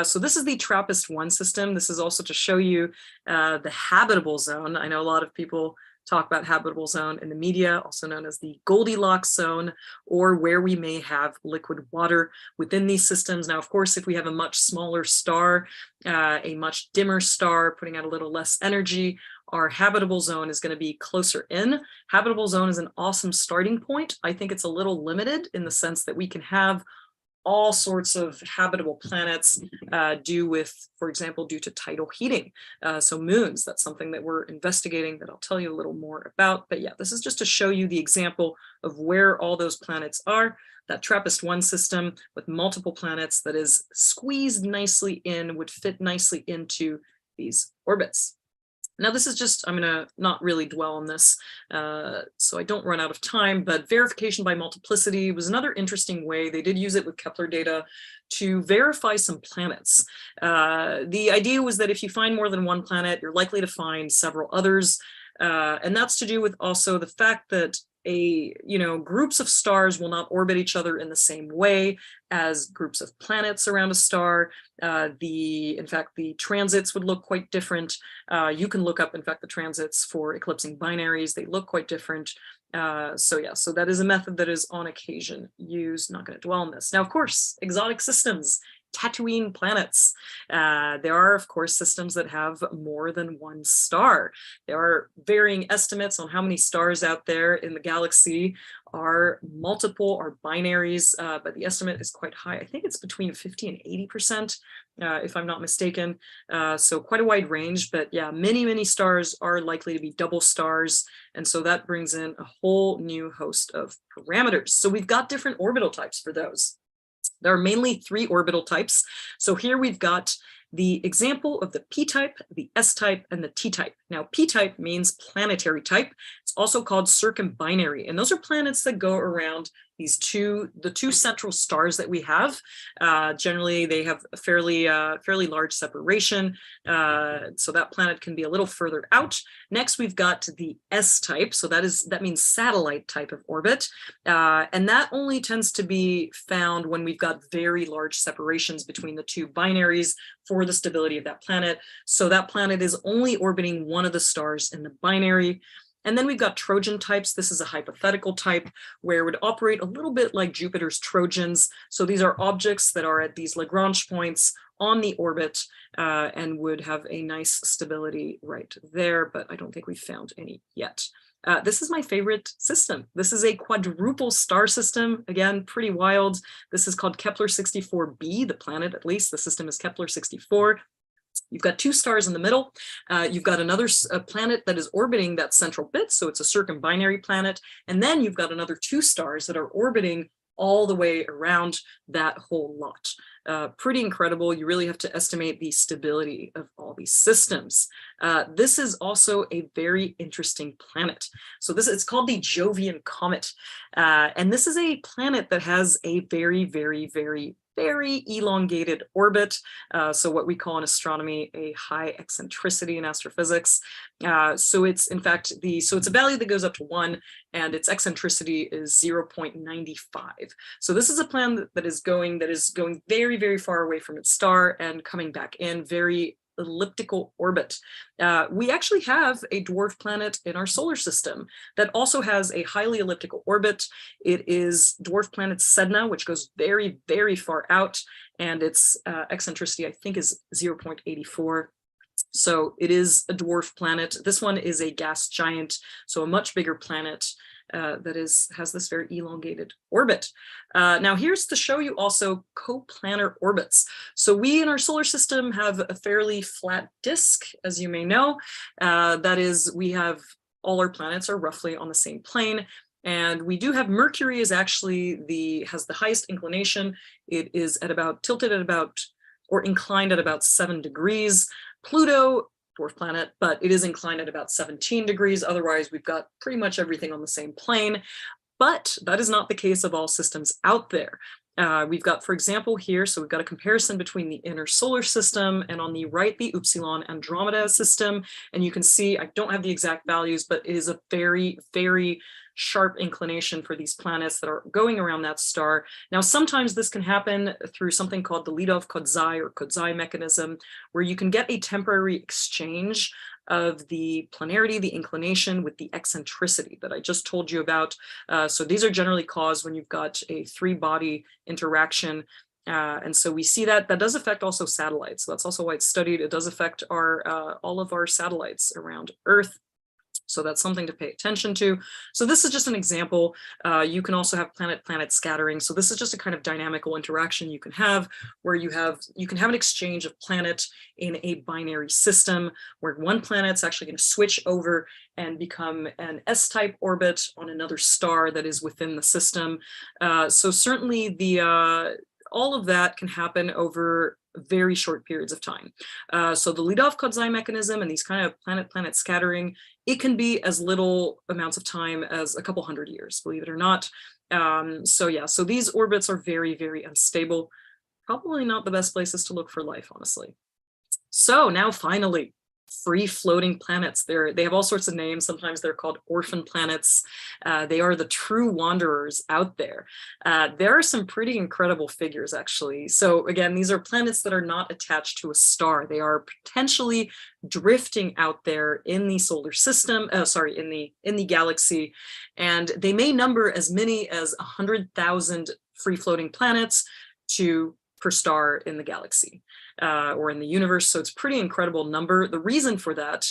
So this is the TRAPPIST-1 system. This is also to show you the habitable zone. I know a lot of people talk about habitable zone in the media, also known as the Goldilocks zone, or where we may have liquid water within these systems. Now, of course, if we have a much smaller star, a much dimmer star, putting out a little less energy, our habitable zone is going to be closer in. Habitable zone is an awesome starting point. I think it's a little limited in the sense that we can have all sorts of habitable planets for example, due to tidal heating. So moons, that's something that we're investigating that I'll tell you a little more about. But yeah, this is just to show you the example of where all those planets are. That TRAPPIST-1 system with multiple planets that is squeezed nicely in, would fit nicely into these orbits. Now, this is just, I'm going to not really dwell on this so I don't run out of time, but verification by multiplicity was another interesting way. They did use it with Kepler data to verify some planets. The idea was that if you find more than one planet, you're likely to find several others. And that's to do with also the fact that groups of stars will not orbit each other in the same way as groups of planets around a star. In fact, the transits would look quite different. You can look up, in fact, the transits for eclipsing binaries. They look quite different. So that is a method that is on occasion used. Not going to dwell on this. Now, of course, exotic systems. Tatooine planets. There are, of course, systems that have more than one star. There are varying estimates on how many stars out there in the galaxy are binaries, but the estimate is quite high. I think it's between 50 and 80%, if I'm not mistaken. So quite a wide range, but yeah, many, many stars are likely to be double stars. And so that brings in a whole new host of parameters. So we've got different orbital types for those. There are mainly 3 orbital types. So here we've got the example of the P-type, the S-type, and the T-type. Now, P-type means planetary type. It's also called circumbinary, and those are planets that go around the two central stars that we have. Generally, they have a fairly large separation, so that planet can be a little further out. Next, we've got the S-type, so that means satellite type of orbit, and that only tends to be found when we've got very large separations between the two binaries for the stability of that planet. So that planet is only orbiting one of the stars in the binary. And then we've got Trojan types. This is a hypothetical type where it would operate a little bit like Jupiter's Trojans. So these are objects that are at these Lagrange points on the orbit and would have a nice stability right there, but I don't think we've found any yet. This is my favorite system. This is a quadruple star system. Again, pretty wild. This is called Kepler-64b, the planet at least. The system is Kepler-64. You've got 2 stars in the middle. You've got another planet that is orbiting that central bit, so it's a circumbinary planet. And then you've got another 2 stars that are orbiting all the way around that whole lot. Pretty incredible. You really have to estimate the stability of all these systems. This is also a very interesting planet. So it's called the Jovian Comet. And this is a planet that has a very, very, very, very elongated orbit. So what we call in astronomy a high eccentricity in astrophysics. So it's in fact so it's a value that goes up to 1 and its eccentricity is 0.95. So this is a planet that is going very, very far away from its star and coming back in, very elliptical orbit. We actually have a dwarf planet in our solar system that also has a highly elliptical orbit. It is dwarf planet Sedna, which goes very, very far out, and its eccentricity, I think, is 0.84. So it is a dwarf planet. This one is a gas giant, so a much bigger planet that has this very elongated orbit. Now here's to show you also coplanar orbits. So we in our solar system have a fairly flat disk, as you may know. That is, we have all our planets are roughly on the same plane. And we do have Mercury is actually has the highest inclination. It is tilted at about, or inclined at about 7 degrees. Pluto, dwarf planet, but it is inclined at about 17 degrees. Otherwise, we've got pretty much everything on the same plane. But that is not the case of all systems out there. We've got, for example, here, so we've got a comparison between the inner solar system and on the right, the Upsilon Andromeda system. And you can see, I don't have the exact values, but it is a very, very sharp inclination for these planets that are going around that star. Now, sometimes this can happen through something called the Lidov-Kodzai or Kodzai mechanism, where you can get a temporary exchange of the planarity, the inclination with the eccentricity that I just told you about. So these are generally caused when you've got a 3-body interaction. And so we see that does affect also satellites. So that's also why it's studied. It does affect all of our satellites around Earth. So that's something to pay attention to. So this is just an example. You can also have planet-planet scattering. So this is just a kind of dynamical interaction you can have where you can have an exchange of planet in a binary system where one planet's actually going to switch over and become an S-type orbit on another star that is within the system. So certainly all of that can happen over very short periods of time. So the Lidov-Kodzai mechanism and these kind of planet-planet scattering, it can be as little amounts of time as a couple hundred years, believe it or not. So these orbits are very, very unstable. Probably not the best places to look for life, honestly. So now finally, free-floating planets. They have all sorts of names. Sometimes they're called orphan planets. They are the true wanderers out there. There are some pretty incredible figures, actually. So again, these are planets that are not attached to a star. They are potentially drifting out there in the solar system, in the galaxy, and they may number as many as 100,000 free-floating planets per star in the galaxy. Or in the universe. So it's a pretty incredible number. The reason for that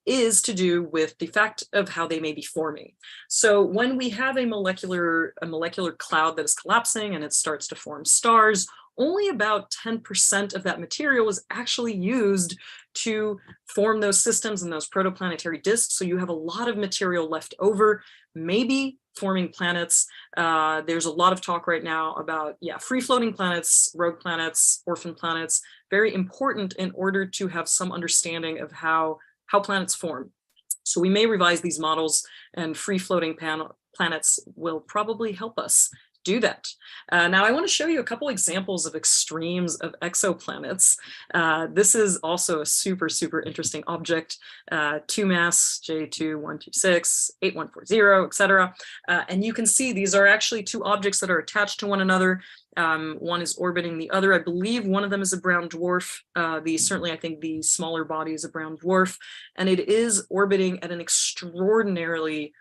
is to do with the fact of how they may be forming. So when we have a molecular cloud that is collapsing and it starts to form stars, only about 10% of that material is actually used to form those systems and those protoplanetary disks. So you have a lot of material left over, maybe forming planets. There's a lot of talk right now about, free-floating planets, rogue planets, orphan planets, very important in order to have some understanding of how planets form. So we may revise these models, and free-floating planets will probably help us do that. Now I want to show you a couple examples of extremes of exoplanets. This is also a super, super interesting object, 2 mass J2126, 8140, etc. And you can see these are actually 2 objects that are attached to one another. One is orbiting the other. I believe one of them is a brown dwarf. Certainly I think the smaller body is a brown dwarf, and it is orbiting at an extraordinarily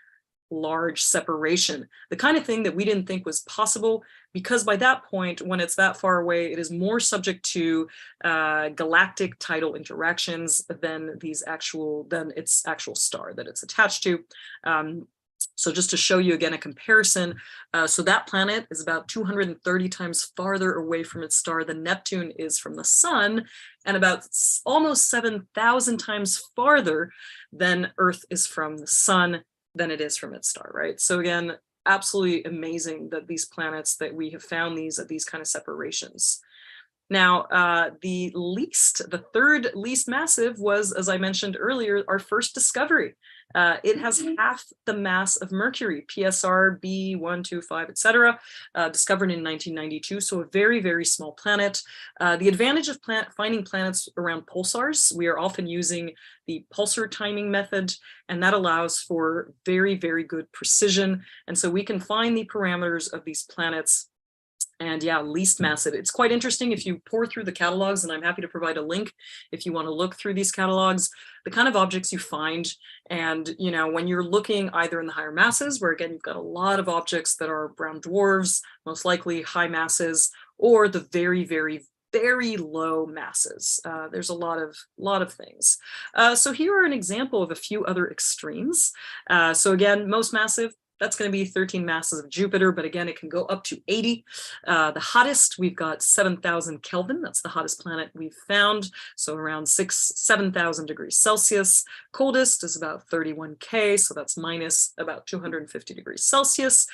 large separation, the kind of thing that we didn't think was possible, because by that point, when it's that far away, it is more subject to galactic tidal interactions than its actual star that it's attached to. So just to show you again a comparison, so that planet is about 230 times farther away from its star than Neptune is from the sun, and about almost 7,000 times farther than Earth is from the sun than it is from its star, right? So again, absolutely amazing that these planets, that we have found these at these kind of separations. Now, the 3rd least massive was, as I mentioned earlier, our first discovery. It has half the mass of Mercury, PSR B125, etc., discovered in 1992. So a very, very small planet. The advantage of finding planets around pulsars, we are often using the pulsar timing method, and that allows for very, very good precision. And so we can find the parameters of these planets. And yeah, least massive. It's quite interesting if you pour through the catalogs, and I'm happy to provide a link if you want to look through these catalogs, the kind of objects you find. And, you know, when you're looking either in the higher masses, where again, you've got a lot of objects that are brown dwarfs, most likely high masses, or the very, very, very low masses. There's a lot of things. So here are an example of a few other extremes. So again, most massive, that's going to be 13 masses of Jupiter, but again, it can go up to 80. The hottest, we've got 7,000 Kelvin. That's the hottest planet we've found. So around 7,000 degrees Celsius. Coldest is about 31 K. So that's minus about 250 degrees Celsius.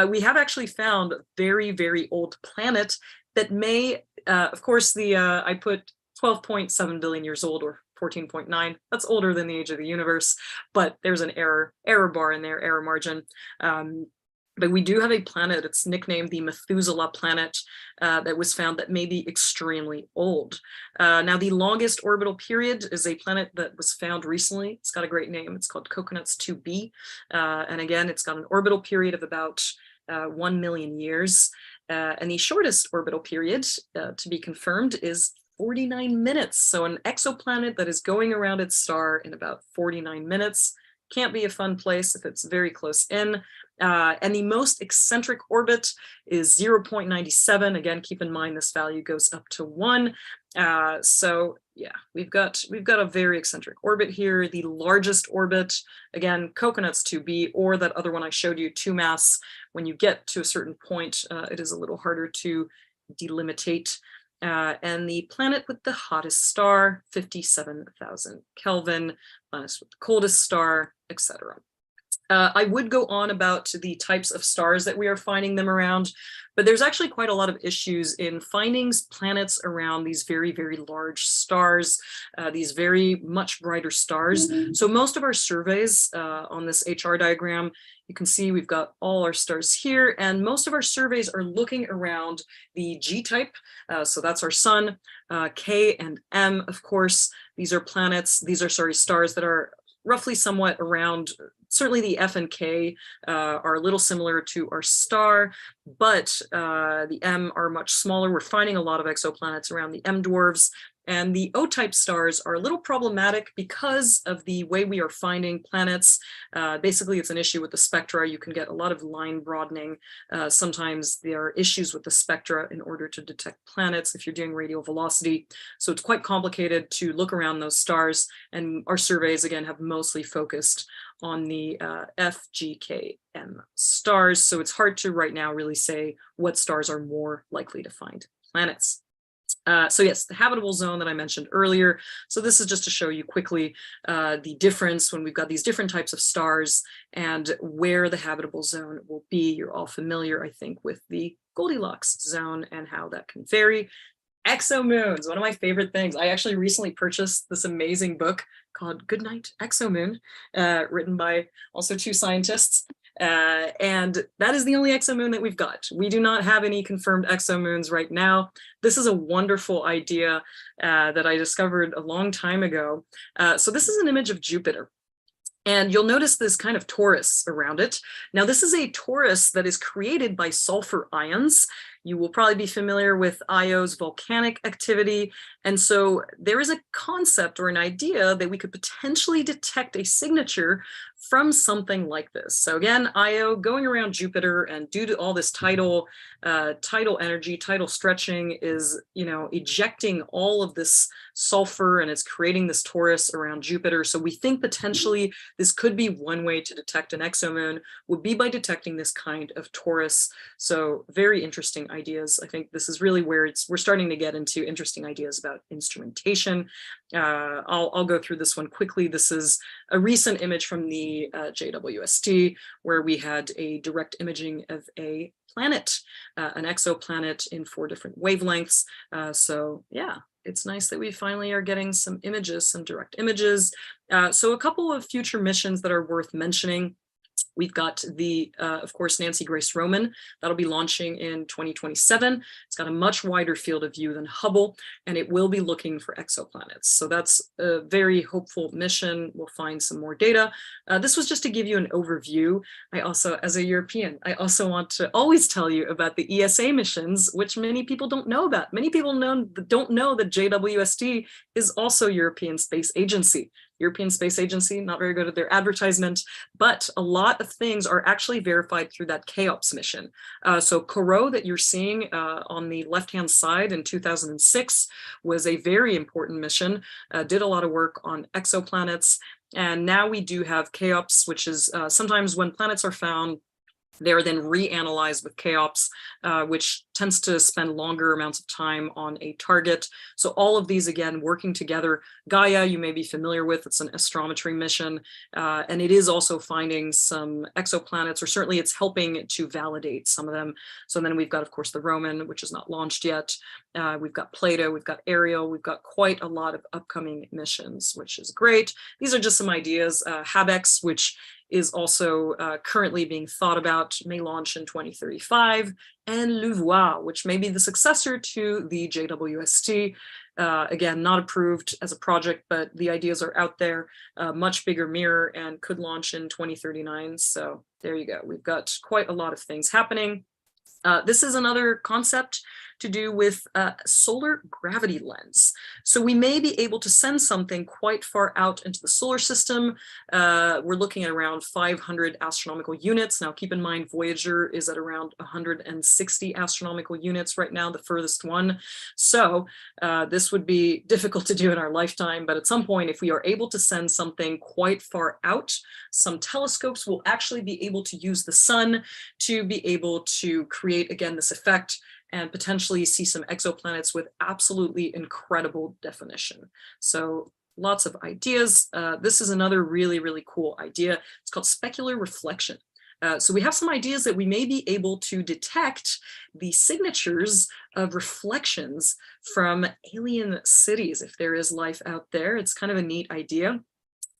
We have actually found a very, very old planet that may, of course, I put 12.7 billion years old, or 14.9. That's older than the age of the universe, but there's an error bar in there, error margin. But we do have a planet, it's nicknamed the Methuselah planet, that was found that may be extremely old. Now, the longest orbital period is a planet that was found recently. It's got a great name. It's called Coconuts 2b. And again, it's got an orbital period of about 1 million years. And the shortest orbital period, to be confirmed, is 49 minutes. So an exoplanet that is going around its star in about 49 minutes can't be a fun place if it's very close in. And the most eccentric orbit is 0.97. Again, keep in mind this value goes up to 1. So yeah, we've got a very eccentric orbit here. The largest orbit, again, Coconuts 2b, or that other one I showed you, 2 mass. When you get to a certain point, it is a little harder to delimitate. And the planet with the hottest star, 57,000 Kelvin, planet with the coldest star, etc. I would go on about the types of stars that we are finding them around, but there's actually quite a lot of issues in finding planets around these very, very large stars, these very much brighter stars. So most of our surveys on this HR diagram, you can see we've got all our stars here, and most of our surveys are looking around the G type. So that's our sun, K and M, of course. These are stars that are roughly somewhat around. Certainly the F and K are a little similar to our star, but the M are much smaller. We're finding a lot of exoplanets around the M dwarfs, and the O-type stars are a little problematic because of the way we are finding planets. Basically, it's an issue with the spectra. You can get a lot of line broadening. Sometimes there are issues with the spectra in order to detect planets if you're doing radial velocity. So it's quite complicated to look around those stars, and our surveys, again, have mostly focused on the F, G, K, M stars. So it's hard to right now really say what stars are more likely to find planets. So yes, the habitable zone that I mentioned earlier. So this is just to show you quickly the difference when we've got these different types of stars and where the habitable zone will be. You're all familiar, I think, with the Goldilocks zone and how that can vary. Exomoons, one of my favorite things. I actually recently purchased this amazing book called Goodnight Exomoon, written by also 2 scientists. And that is the only exomoon that we've got. We do not have any confirmed exomoons right now. This is a wonderful idea that I discovered a long time ago. So this is an image of Jupiter. And you'll notice this kind of torus around it. Now, this is a torus that is created by sulfur ions. You will probably be familiar with Io's volcanic activity. And so there is a concept or an idea that we could potentially detect a signature from something like this. So again, Io going around Jupiter, and due to all this tidal energy, tidal stretching is, ejecting all of this sulfur, and it's creating this torus around Jupiter. So we think potentially this could be one way to detect an exomoon, would be by detecting this kind of torus. So very interesting ideas. I think this is really where we're starting to get into interesting ideas about instrumentation. I'll go through this one quickly. This is a recent image from the JWST, where we had a direct imaging of a planet, an exoplanet in 4 different wavelengths. So yeah, it's nice that we finally are getting some images, some direct images. So a couple of future missions that are worth mentioning. We've got the, of course, Nancy Grace Roman. That'll be launching in 2027. It's got a much wider field of view than Hubble, and it will be looking for exoplanets. So that's a very hopeful mission. We'll find some more data. This was just to give you an overview. I also, as a European, I also want to always tell you about the ESA missions, which many people don't know about. Many people don't know that JWST is also European Space Agency. European Space Agency, not very good at their advertisement, but a lot of things are actually verified through that CHAOPS mission. So Corot that you're seeing on the left-hand side in 2006 was a very important mission, did a lot of work on exoplanets. And now we do have CHAOPS, which is sometimes when planets are found, they're then reanalyzed with CHAOPS, which tends to spend longer amounts of time on a target. So all of these, again, working together. Gaia, you may be familiar with, it's an astrometry mission, and it is also finding some exoplanets, or certainly it's helping to validate some of them. So then we've got, of course, the Roman, which is not launched yet. We've got Plato, we've got Ariel, we've got quite a lot of upcoming missions, which is great. These are just some ideas. Habex, which is also currently being thought about, may launch in 2035, and Louvois, which may be the successor to the JWST. Again, not approved as a project, but the ideas are out there, much bigger mirror, and could launch in 2039. So there you go. We've got quite a lot of things happening. This is another concept to do with solar gravity lens. So we may be able to send something quite far out into the solar system. We're looking at around 500 astronomical units. Now keep in mind, Voyager is at around 160 astronomical units right now, the furthest one. So this would be difficult to do in our lifetime, but at some point, if we are able to send something quite far out, some telescopes will actually be able to use the sun to be able to create, again, this effect, and potentially see some exoplanets with absolutely incredible definition. So lots of ideas. This is another really, really cool idea. It's called specular reflection. So we have some ideas that we may be able to detect the signatures of reflections from alien cities. If there is life out there, it's kind of a neat idea.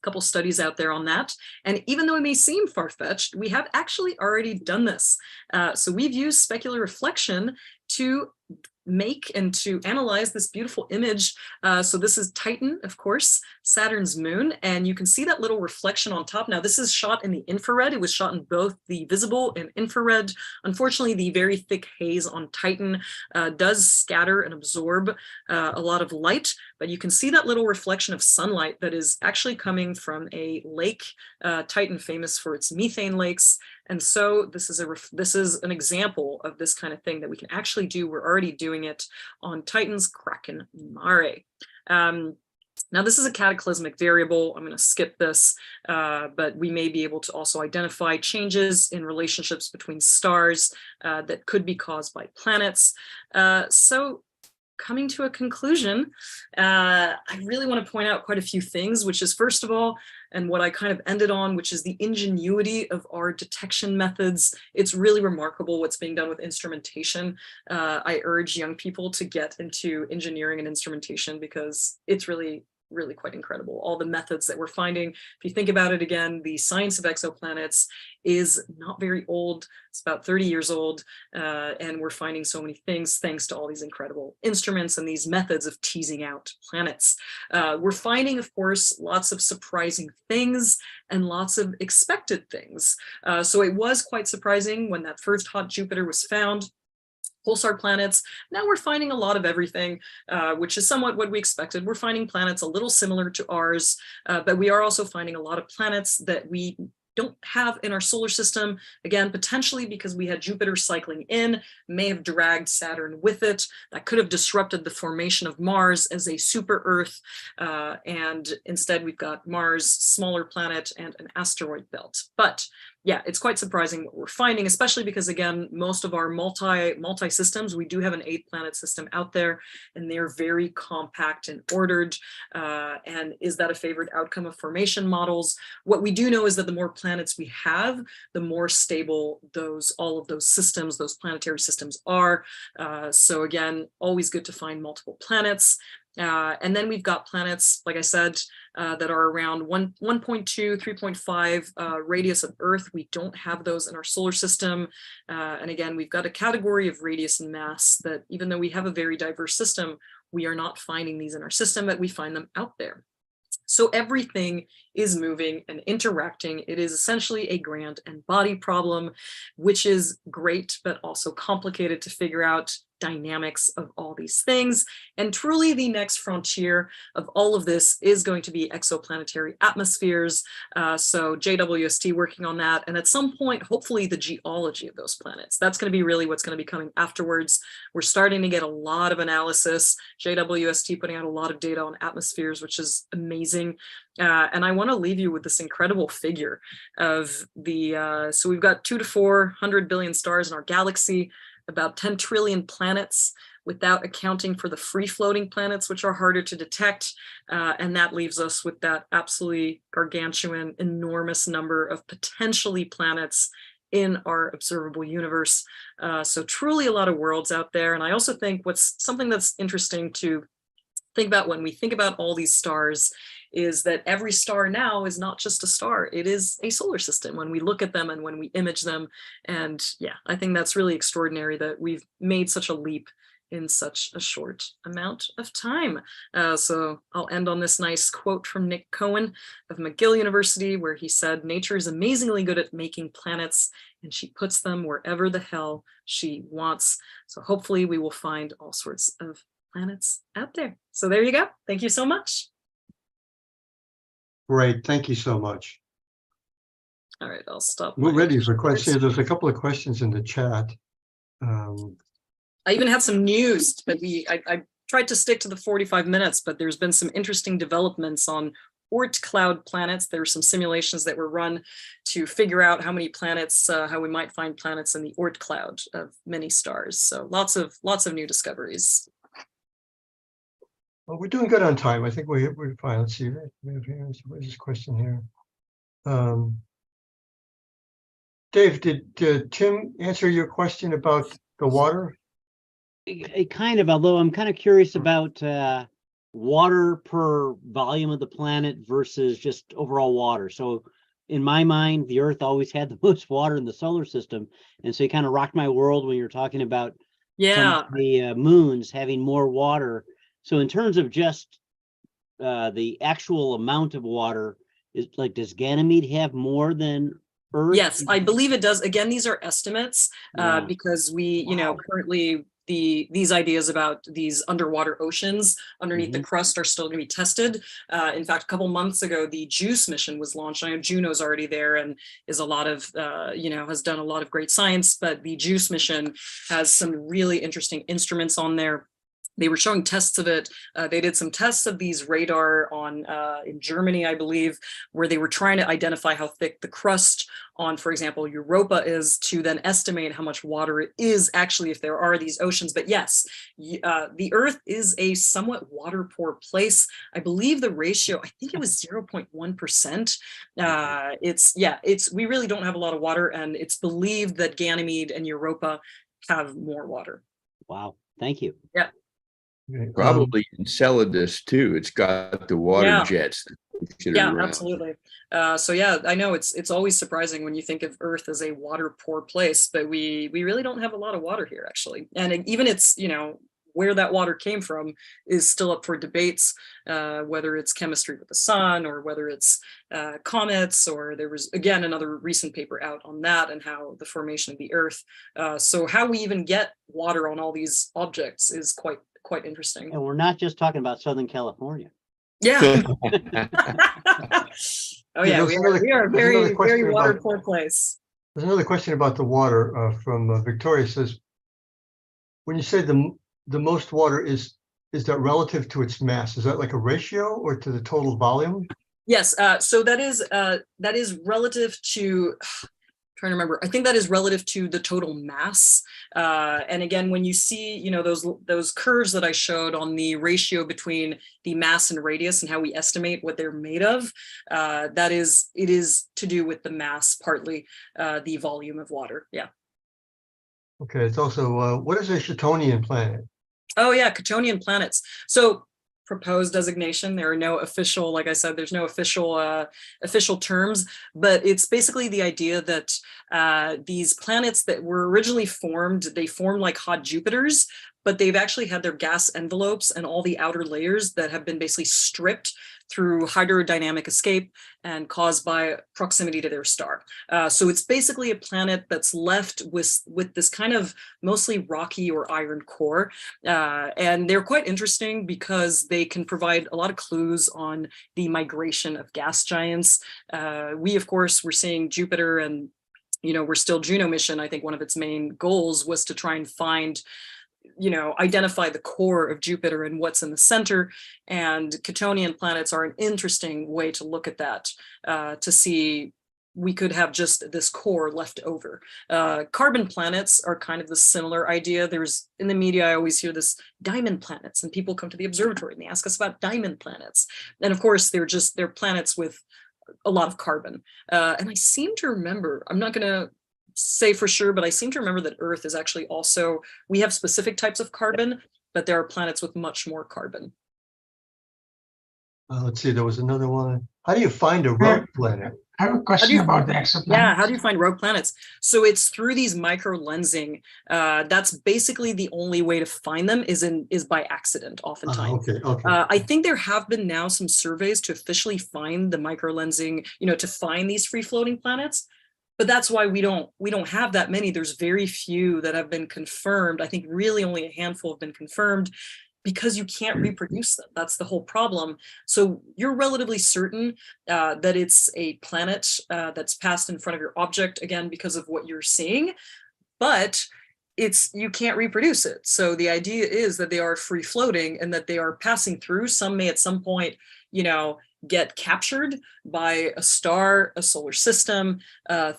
Couple studies out there on that. And even though it may seem far-fetched, we have actually already done this. So we've used specular reflection to make and to analyze this beautiful image. So this is Titan, of course, Saturn's moon, and you can see that little reflection on top. Now this is shot in the infrared. It was shot in both the visible and infrared. Unfortunately, the very thick haze on Titan does scatter and absorb a lot of light, but you can see that little reflection of sunlight that is actually coming from a lake, Titan famous for its methane lakes. And so this is an example of this kind of thing that we can actually do. We're already doing it on Titan's Kraken Mare. Now this is a cataclysmic variable. I'm going to skip this, but we may be able to also identify changes in relationships between stars that could be caused by planets. So coming to a conclusion, I really want to point out quite a few things, which is, first of all, and what I kind of ended on, which is the ingenuity of our detection methods. It's really remarkable what's being done with instrumentation. I urge young people to get into engineering and instrumentation because it's really really quite incredible. All the methods that we're finding. If you think about it again, the science of exoplanets is not very old. It's about 30 years old. And we're finding so many things thanks to all these incredible instruments and these methods of teasing out planets. We're finding, of course, lots of surprising things and lots of expected things. So it was quite surprising when that first hot Jupiter was found. Pulsar planets. Now we're finding a lot of everything, which is somewhat what we expected. We're finding planets a little similar to ours, but we are also finding a lot of planets that we don't have in our solar system. Again, potentially because we had Jupiter cycling in, may have dragged Saturn with it. That could have disrupted the formation of Mars as a super Earth. And instead we've got Mars, smaller planet, and an asteroid belt. But yeah, it's quite surprising what we're finding, especially because, again, most of our multi systems, we do have an 8-planet system out there, and they're very compact and ordered. And is that a favored outcome of formation models? What we do know is that the more planets we have, the more stable all of those systems, those planetary systems are. So again, always good to find multiple planets. And then we've got planets, like I said, that are around 1.2, 3.5 radius of Earth. We don't have those in our solar system. And again, we've got a category of radius and mass that even though we have a very diverse system, we are not finding these in our system, but we find them out there. So everything is moving and interacting. It is essentially a grand and body problem, which is great, but also complicated to figure out dynamics of all these things. And truly the next frontier of all of this is going to be exoplanetary atmospheres. So JWST working on that. And at some point, hopefully the geology of those planets. That's going to be really what's going to be coming afterwards. We're starting to get a lot of analysis. JWST putting out a lot of data on atmospheres, which is amazing. And I want to leave you with this incredible figure of so we've got 200 to 400 billion stars in our galaxy, about 10 trillion planets, without accounting for the free-floating planets, which are harder to detect. And that leaves us with that absolutely gargantuan, enormous number of potentially planets in our observable universe. So truly a lot of worlds out there. And I also think something that's interesting to think about when we think about all these stars is that every star now is not just a star, it is a solar system when we look at them and when we image them. And yeah, I think that's really extraordinary that we've made such a leap in such a short amount of time. So I'll end on this nice quote from Nick Cohen of McGill University, where he said, "Nature is amazingly good at making planets, and she puts them wherever the hell she wants." So hopefully we will find all sorts of planets out there. So there you go. Thank you so much. Great, thank you so much. All right, I'll stop. We're ready for questions. There's a couple of questions in the chat. I even had some news, but I tried to stick to the 45 minutes, but there's been some interesting developments on Oort cloud planets. There were some simulations that were run to figure out how many planets, how we might find planets in the Oort cloud of many stars. So lots of new discoveries. Well, we're doing good on time. I think we're fine. Let's see. Where's this question here? Dave, did Tim answer your question about the water? Kind of, although I'm kind of curious about water per volume of the planet versus just overall water. So in my mind, the Earth always had the most water in the solar system. And so you kind of rocked my world when you're talking about some of the moons having more water. So in terms of just the actual amount of water, does Ganymede have more than Earth? Yes, I believe it does. Again, these are estimates because we, currently these ideas about these underwater oceans underneath the crust are still going to be tested. In fact, a couple months ago, the JUICE mission was launched. I know Juno's already there and is a lot of, has done a lot of great science, but the JUICE mission has some really interesting instruments on there. They were showing tests of it. They did some tests of these radar in Germany, I believe, where they were trying to identify how thick the crust on, for example, Europa is, to then estimate how much water it is actually if there are these oceans. But yes, the Earth is a somewhat water poor place. I believe the ratio, I think it was 0.1%. We really don't have a lot of water, and it's believed that Ganymede and Europa have more water. Wow, thank you. Yeah. Okay, Probably Enceladus too. It's got the water Yeah. jets that push it Yeah, around. absolutely. So yeah, I know it's always surprising when you think of Earth as a water poor place, but we really don't have a lot of water here actually. And even it's, where that water came from is still up for debates, whether it's chemistry with the sun or whether it's comets, or there was again another recent paper out on that and how the formation of the Earth. So how we even get water on all these objects is quite interesting. And we're not just talking about Southern California. Yeah. Oh yeah, there's we another- are a there's another very question water about- poor place. There's another question about the water from Victoria. Says, when you say the most water is that relative to its mass? Is that like a ratio or to the total volume? Yes, so that is relative to, trying to remember, I think that is relative to the total mass. And again, when you see, those curves that I showed on the ratio between the mass and radius and how we estimate what they're made of, it is to do with the mass, partly the volume of water. Yeah. Okay, it's also, what is a Chattonian planet? Oh yeah, Chattonian planets. So proposed designation. There are no official, like I said, there's no official terms, but it's basically the idea that these planets that were originally formed, they formed like hot Jupiters, but they've actually had their gas envelopes and all the outer layers that have been basically stripped through hydrodynamic escape and caused by proximity to their star. So it's basically a planet that's left with this kind of mostly rocky or iron core. And they're quite interesting because they can provide a lot of clues on the migration of gas giants. We, of course, we're seeing Jupiter and, we're still Juno mission. I think one of its main goals was to try and find, identify the core of Jupiter and what's in the center. And Chattonian planets are an interesting way to look at that, to see we could have just this core left over. Carbon planets are kind of the similar idea. There's, in the media, I always hear this diamond planets, and people come to the observatory and they ask us about diamond planets. And of course, they're planets with a lot of carbon. And I seem to remember, I'm not gonna say for sure, but I seem to remember that Earth is actually also, we have specific types of carbon, but there are planets with much more carbon. Let's see, there was another one. How do you find a rogue planet? I have a question about the exoplanets. Yeah, how do you find rogue planets? So it's through these micro lensing. That's basically the only way to find them is by accident, oftentimes. Okay. I think there have been now some surveys to officially find the micro lensing, to find these free floating planets. But that's why we don't have that many. There's very few that have been confirmed. I think really only a handful have been confirmed because you can't reproduce them. That's the whole problem. So you're relatively certain that it's a planet that's passed in front of your object, again, because of what you're seeing, but you can't reproduce it. So the idea is that they are free floating and that they are passing through. Some may at some point, get captured by a star, a solar system,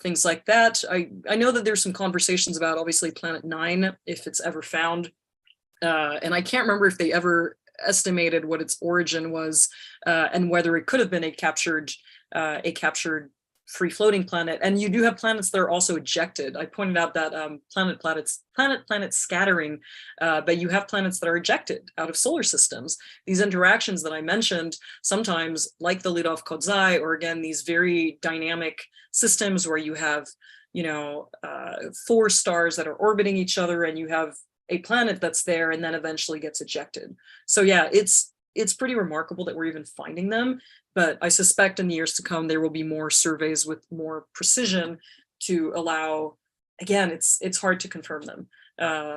things like that. I know that there's some conversations about obviously Planet 9, if it's ever found. And I can't remember if they ever estimated what its origin was and whether it could have been a captured free floating planet. And you do have planets that are also ejected. I pointed out that planet scattering, but you have planets that are ejected out of solar systems. These interactions that I mentioned, sometimes like the Lidov Kodzai, or again, these very dynamic systems where you have, 4 stars that are orbiting each other and you have a planet that's there and then eventually gets ejected. So yeah, it's pretty remarkable that we're even finding them. But I suspect in the years to come, there will be more surveys with more precision to allow, again, it's hard to confirm them.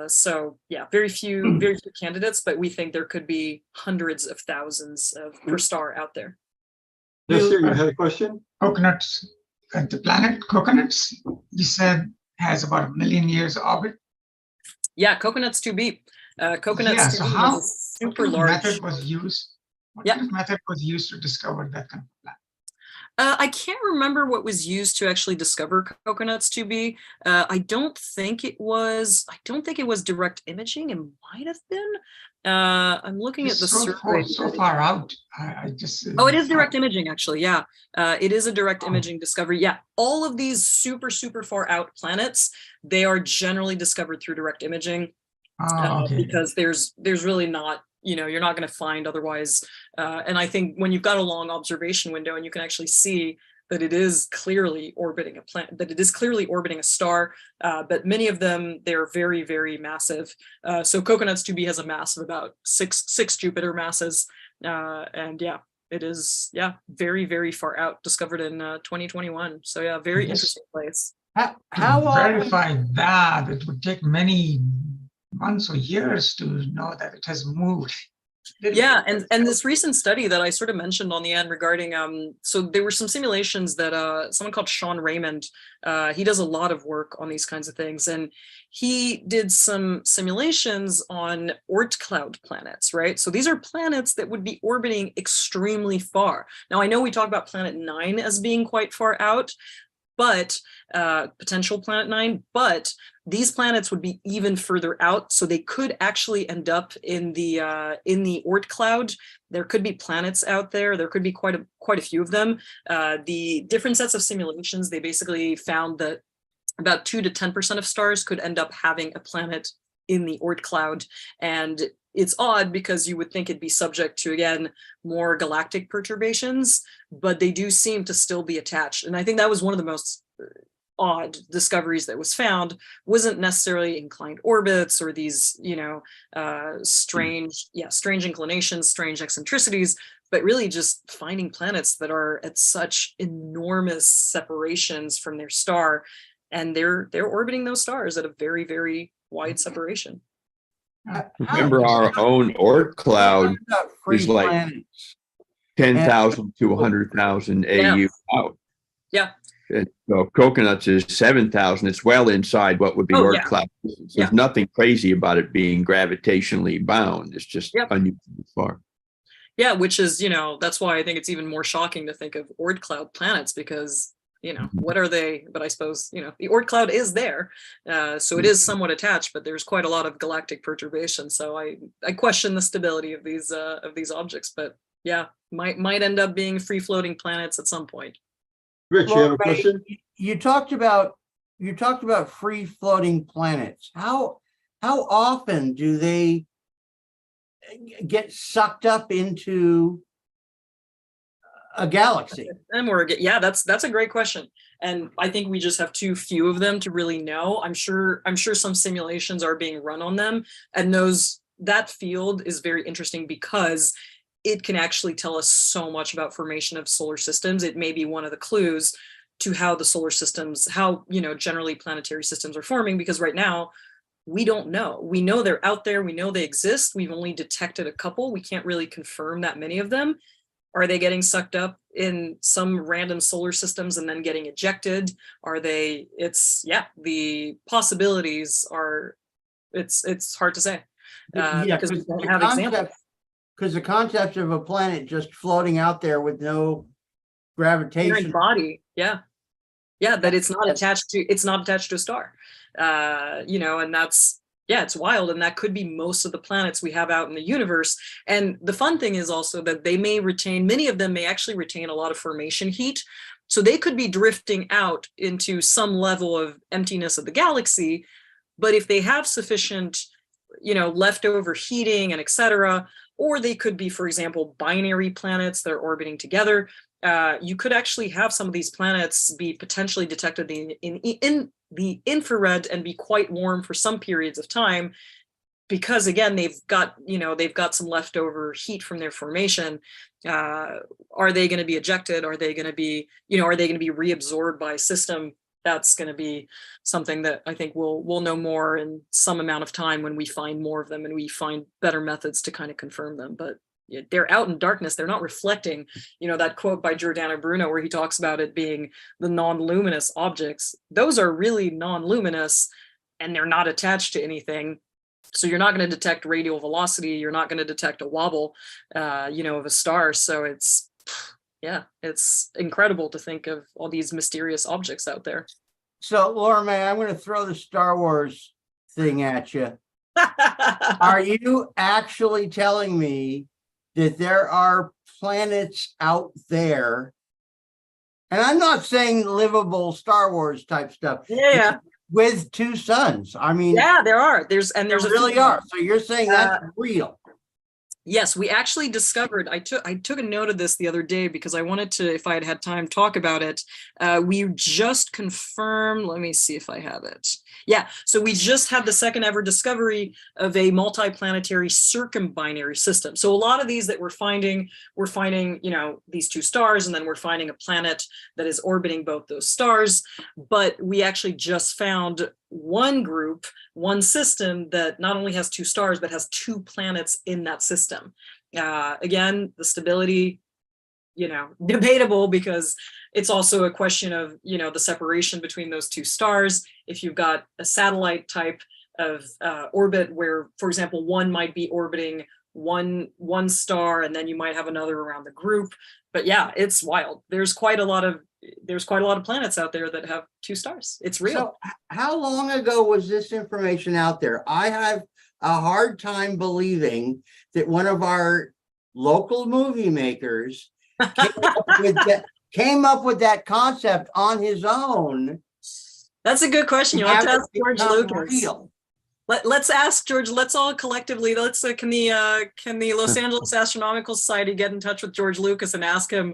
So yeah, very few candidates, but we think there could be hundreds of thousands per star out there. Yes, sir, you had a question? Coconuts, the planet Coconuts, you said has about 1 million years orbit. Yeah, Coconuts 2b. Coconuts Yeah, 2b so how, is super what large. method was used? What kind of method was used to discover that kind of planet? I can't remember what was used to actually discover Coconuts 2b. I don't think it was direct imaging. It might have been. I'm looking at the survey. So far out. I just. Oh, it is direct imaging, actually. Yeah, it is a direct imaging discovery. Yeah, all of these super far out planets, they are generally discovered through direct imaging. Okay. Because there's really not you're not going to find otherwise. And I think when you've got a long observation window and you can actually see that it is clearly orbiting a planet, that it is clearly orbiting a star, but many of them, they're very, very massive. So Coconuts 2b has a mass of about six Jupiter masses. And yeah, it is, very, very far out, discovered in 2021. So yeah, very interesting place. How often? Verify that, it would take many months or years to know that it has moved. Yeah, and this recent study that I sort of mentioned on the end regarding so there were some simulations that someone called Sean Raymond, he does a lot of work on these kinds of things, and he did some simulations on Oort cloud planets, right? So these are planets that would be orbiting extremely far. Now I know we talk about Planet 9 as being quite far out, but potential Planet 9, but these planets would be even further out, so they could actually end up in the Oort cloud. There could be planets out there. There could be quite a few of them. The different sets of simulations, they basically found that about 2 to 10% of stars could end up having a planet in the Oort cloud, and it's odd because you would think it'd be subject to, again, more galactic perturbations, but they do seem to still be attached. And I think that was one of the most odd discoveries that was found. Wasn't necessarily inclined orbits or these, strange inclinations, strange eccentricities, but really just finding planets that are at such enormous separations from their star, and they're orbiting those stars at a very, very wide separation. Remember, our own Oort cloud is like planets. 10,000 to 100,000 AU out. Yeah. And so Coconuts is 7,000. It's well inside what would be Oort cloud. There's nothing crazy about it being gravitationally bound. It's just unusually far. Yeah, which is, that's why I think it's even more shocking to think of Oort cloud planets, because what are they? But I suppose, the Oort cloud is there. So it is somewhat attached, but there's quite a lot of galactic perturbation. So I question the stability of these objects, but yeah, might end up being free floating planets at some point. Rich, you have a question? You talked about free floating planets. How often do they get sucked up into a galaxy? And that's a great question, and I think we just have too few of them to really know. I'm sure some simulations are being run on them, and that field is very interesting because it can actually tell us so much about formation of solar systems. It may be one of the clues to how the solar systems, generally planetary systems are forming, because right now we don't know. We know they're out there. We know they exist. We've only detected a couple. We can't really confirm that many of them. Are they getting sucked up in some random solar systems and then getting ejected? The possibilities are, it's hard to say. Because we don't have examples. Because the concept of a planet just floating out there with no gravitation body, that it's not attached to a star, and that's, it's wild. And that could be most of the planets we have out in the universe. And the fun thing is also that many of them may actually retain a lot of formation heat. So they could be drifting out into some level of emptiness of the galaxy. But if they have sufficient, leftover heating and etc., or they could be, for example, binary planets that are orbiting together. You could actually have some of these planets be potentially detected in the infrared and be quite warm for some periods of time, because again, they've got some leftover heat from their formation. Are they going to be ejected? Are they going to be reabsorbed by a system? That's going to be something that I think we'll know more in some amount of time when we find more of them and we find better methods to kind of confirm them. But they're out in darkness. They're not reflecting, that quote by Giordano Bruno where he talks about it being the non-luminous objects. Those are really non-luminous and they're not attached to anything. So you're not going to detect radial velocity. You're not going to detect a wobble, of a star. So it's incredible to think of all these mysterious objects out there. So, Laura May, I'm going to throw the Star Wars thing at you. Are you actually telling me that there are planets out there? And I'm not saying livable Star Wars type stuff. Yeah. With two suns. I mean, there are. There really are. So you're saying that's real? Yes, we actually discovered, I took a note of this the other day because I wanted to, if I had had time, talk about it. We just confirmed, let me see if I have it. Yeah, so we just had the second ever discovery of a multiplanetary circumbinary system. So a lot of these that we're finding, you know, these two stars, and then we're finding a planet that is orbiting both those stars. But we actually just found one group, one system that not only has two stars, but has two planets in that system. Again, the stability, you know, debatable, because it's also a question of, you know, the separation between those two stars. If you've got a satellite type of orbit where, for example, one might be orbiting one star, and then you might have another around the group. But yeah, it's wild. There's quite a lot of planets out there that have two stars. It's real. So how long ago was this information out there? I have a hard time believing that one of our local movie makers came up with that concept on his own. That's a good question. You'll have to ask George Lucas. Real. Let's ask George. Let's all collectively. Can the Los Angeles Astronomical Society get in touch with George Lucas and ask him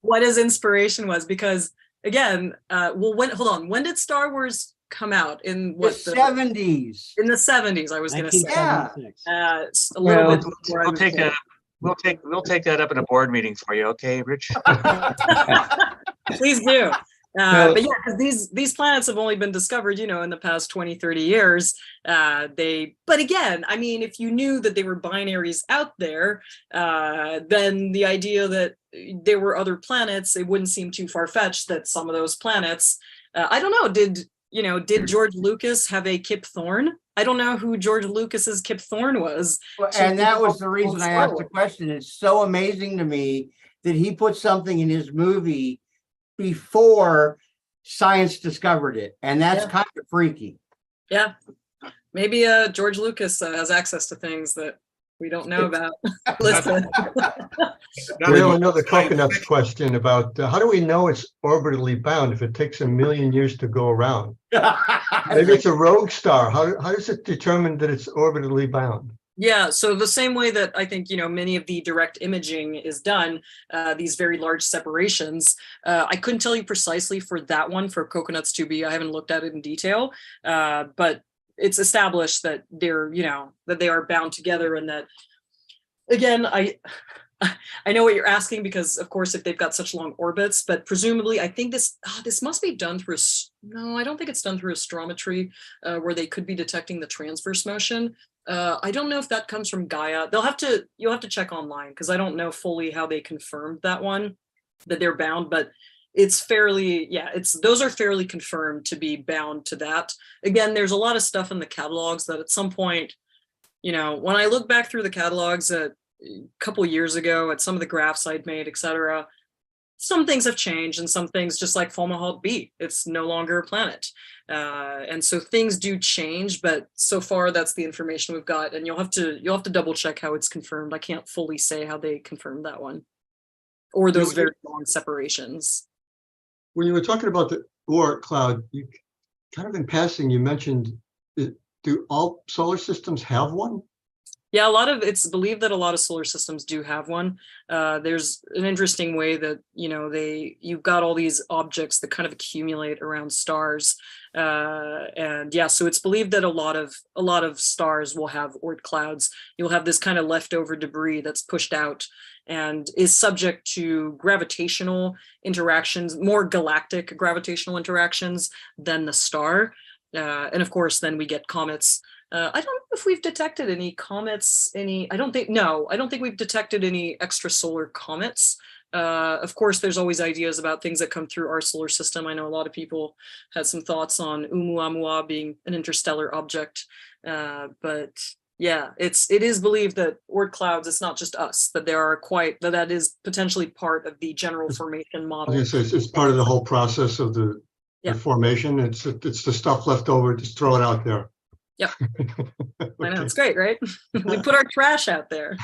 what his inspiration was? Because again, when did Star Wars come out? In what, the 70s? In the 70s, I was going to say. Yeah. A little bit. We'll take that up in a board meeting for you, okay, Rich? Please do. But yeah, because these planets have only been discovered, you know, in the past 20, 30 years. But again, I mean, if you knew that they were binaries out there, then the idea that there were other planets, it wouldn't seem too far-fetched that some of those planets, I don't know, did George Lucas have a Kip Thorne? I don't know who George Lucas's Kip Thorne was. Well, and that was the reason I asked the question. It's so amazing to me that he put something in his movie before science discovered it, and that's kind of freaky. Yeah, maybe George Lucas has access to things that we don't know about. Listen, we have another coconuts question about how do we know it's orbitally bound if it takes 1 million years to go around? Maybe it's a rogue star. How does it determine that it's orbitally bound? Yeah, so the same way that I think, you know, many of the direct imaging is done, these very large separations, I couldn't tell you precisely for that one, for Coconuts 2B, I haven't looked at it in detail, but it's established that they're, you know, that they are bound together, and that, again, I know what you're asking, because of course, if they've got such long orbits, but presumably I think this must be done through, no, I don't think it's done through astrometry, where they could be detecting the transverse motion. I don't know if that comes from Gaia. You'll have to check online, because I don't know fully how they confirmed that one, that they're bound, but it's fairly, yeah, those are fairly confirmed to be bound to that. Again, there's a lot of stuff in the catalogs that at some point, you know, when I look back through the catalogs a couple years ago at some of the graphs I'd made, etc., some things have changed, and some things, just like Fomalhaut B, it's no longer a planet. And so things do change, but so far that's the information we've got, and you'll have to double check how it's confirmed. I can't fully say how they confirmed that one, or those very long separations. When you were talking about the Oort cloud, you kind of in passing, you mentioned, do all solar systems have one? Yeah, it's believed that a lot of solar systems do have one. There's an interesting way that, you know, you've got all these objects that kind of accumulate around stars. And yeah, so it's believed that a lot of stars will have Oort clouds. You'll have this kind of leftover debris that's pushed out and is subject to gravitational interactions, more galactic gravitational interactions than the star. And of course, then we get comets. I don't know if we've detected any comets, I don't think we've detected any extrasolar comets. Of course, there's always ideas about things that come through our solar system. I know a lot of people had some thoughts on Oumuamua being an interstellar object, but yeah, it is believed that Oort clouds, it's not just us, that that is potentially part of the general formation model. Yes, it's part of the whole process of the formation. It's the stuff left over, just throw it out there. Yep. Okay. I know, it's great, right? We put our trash out there.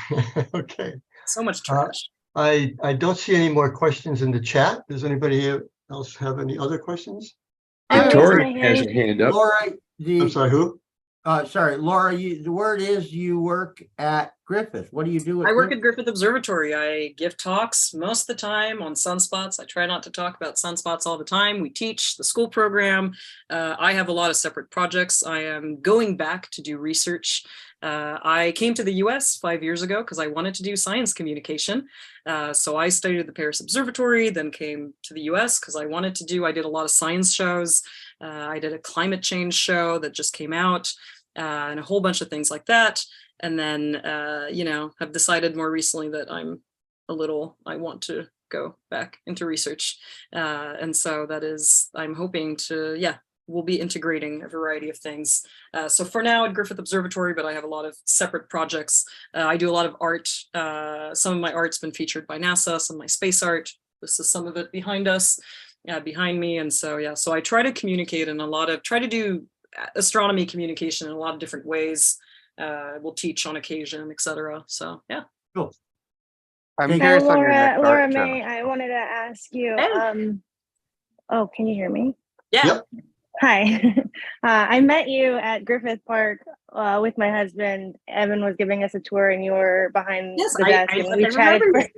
Okay. So much trash. I don't see any more questions in the chat. Does anybody else have any other questions? Victoria has her hand up. Laura, I'm sorry, who? Sorry, Laura, the word is you work at Griffith. What do you do? I work at Griffith Observatory. I give talks most of the time on sunspots. I try not to talk about sunspots all the time. We teach the school program. I have a lot of separate projects. I am going back to do research. I came to the US 5 years ago because I wanted to do science communication. So I studied at the Paris Observatory, then came to the US because I did a lot of science shows. I did a climate change show that just came out, and a whole bunch of things like that. And then, have decided more recently that I want to go back into research. And so I'm hoping we'll be integrating a variety of things. So for now at Griffith Observatory, but I have a lot of separate projects. I do a lot of art. Some of my art's been featured by NASA, some of my space art. This is some of it behind us, behind me. And so, so I try to communicate try to do astronomy communication in a lot of different ways. We'll teach on occasion, etc. So yeah. Cool. I'm Hey, curious on your next Laura art, May, I wanted to ask you, Hey. Oh, can you hear me? Yeah. Yep. Hi. I met you at Griffith Park with my husband. Evan was giving us a tour and you were behind the desk and we chatted.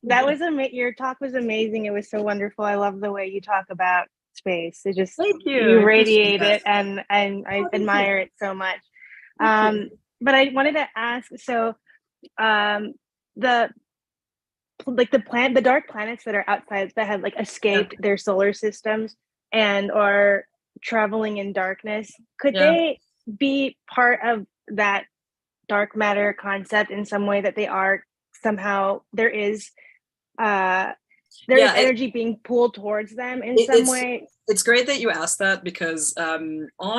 That was your talk was amazing. It was so wonderful. I love the way you talk about space. It just, Thank you. you radiate it and I admire it so much. But I wanted to ask, so the dark planets that are outside that have like escaped their solar systems and are traveling in darkness, could they be part of that dark matter concept in some way, that they are somehow there is energy being pulled towards them in some way? It's great that you asked that because when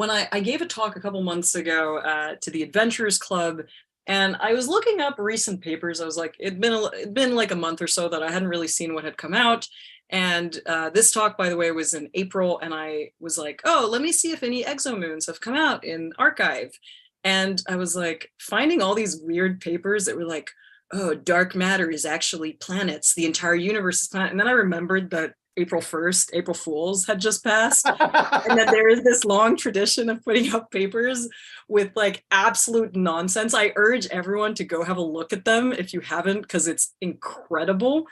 I gave a talk a couple months ago to the Adventurers Club, and I was looking up recent papers. I was like, it'd been like a month or so that I hadn't really seen what had come out. And this talk, by the way, was in April. And I was like, oh, let me see if any exomoons have come out in archive. And I was like finding all these weird papers that were like, oh, dark matter is actually planets. The entire universe is planet. And then I remembered that April 1st, April Fools had just passed. And that there is this long tradition of putting up papers with like absolute nonsense. I urge everyone to go have a look at them if you haven't, because it's incredible.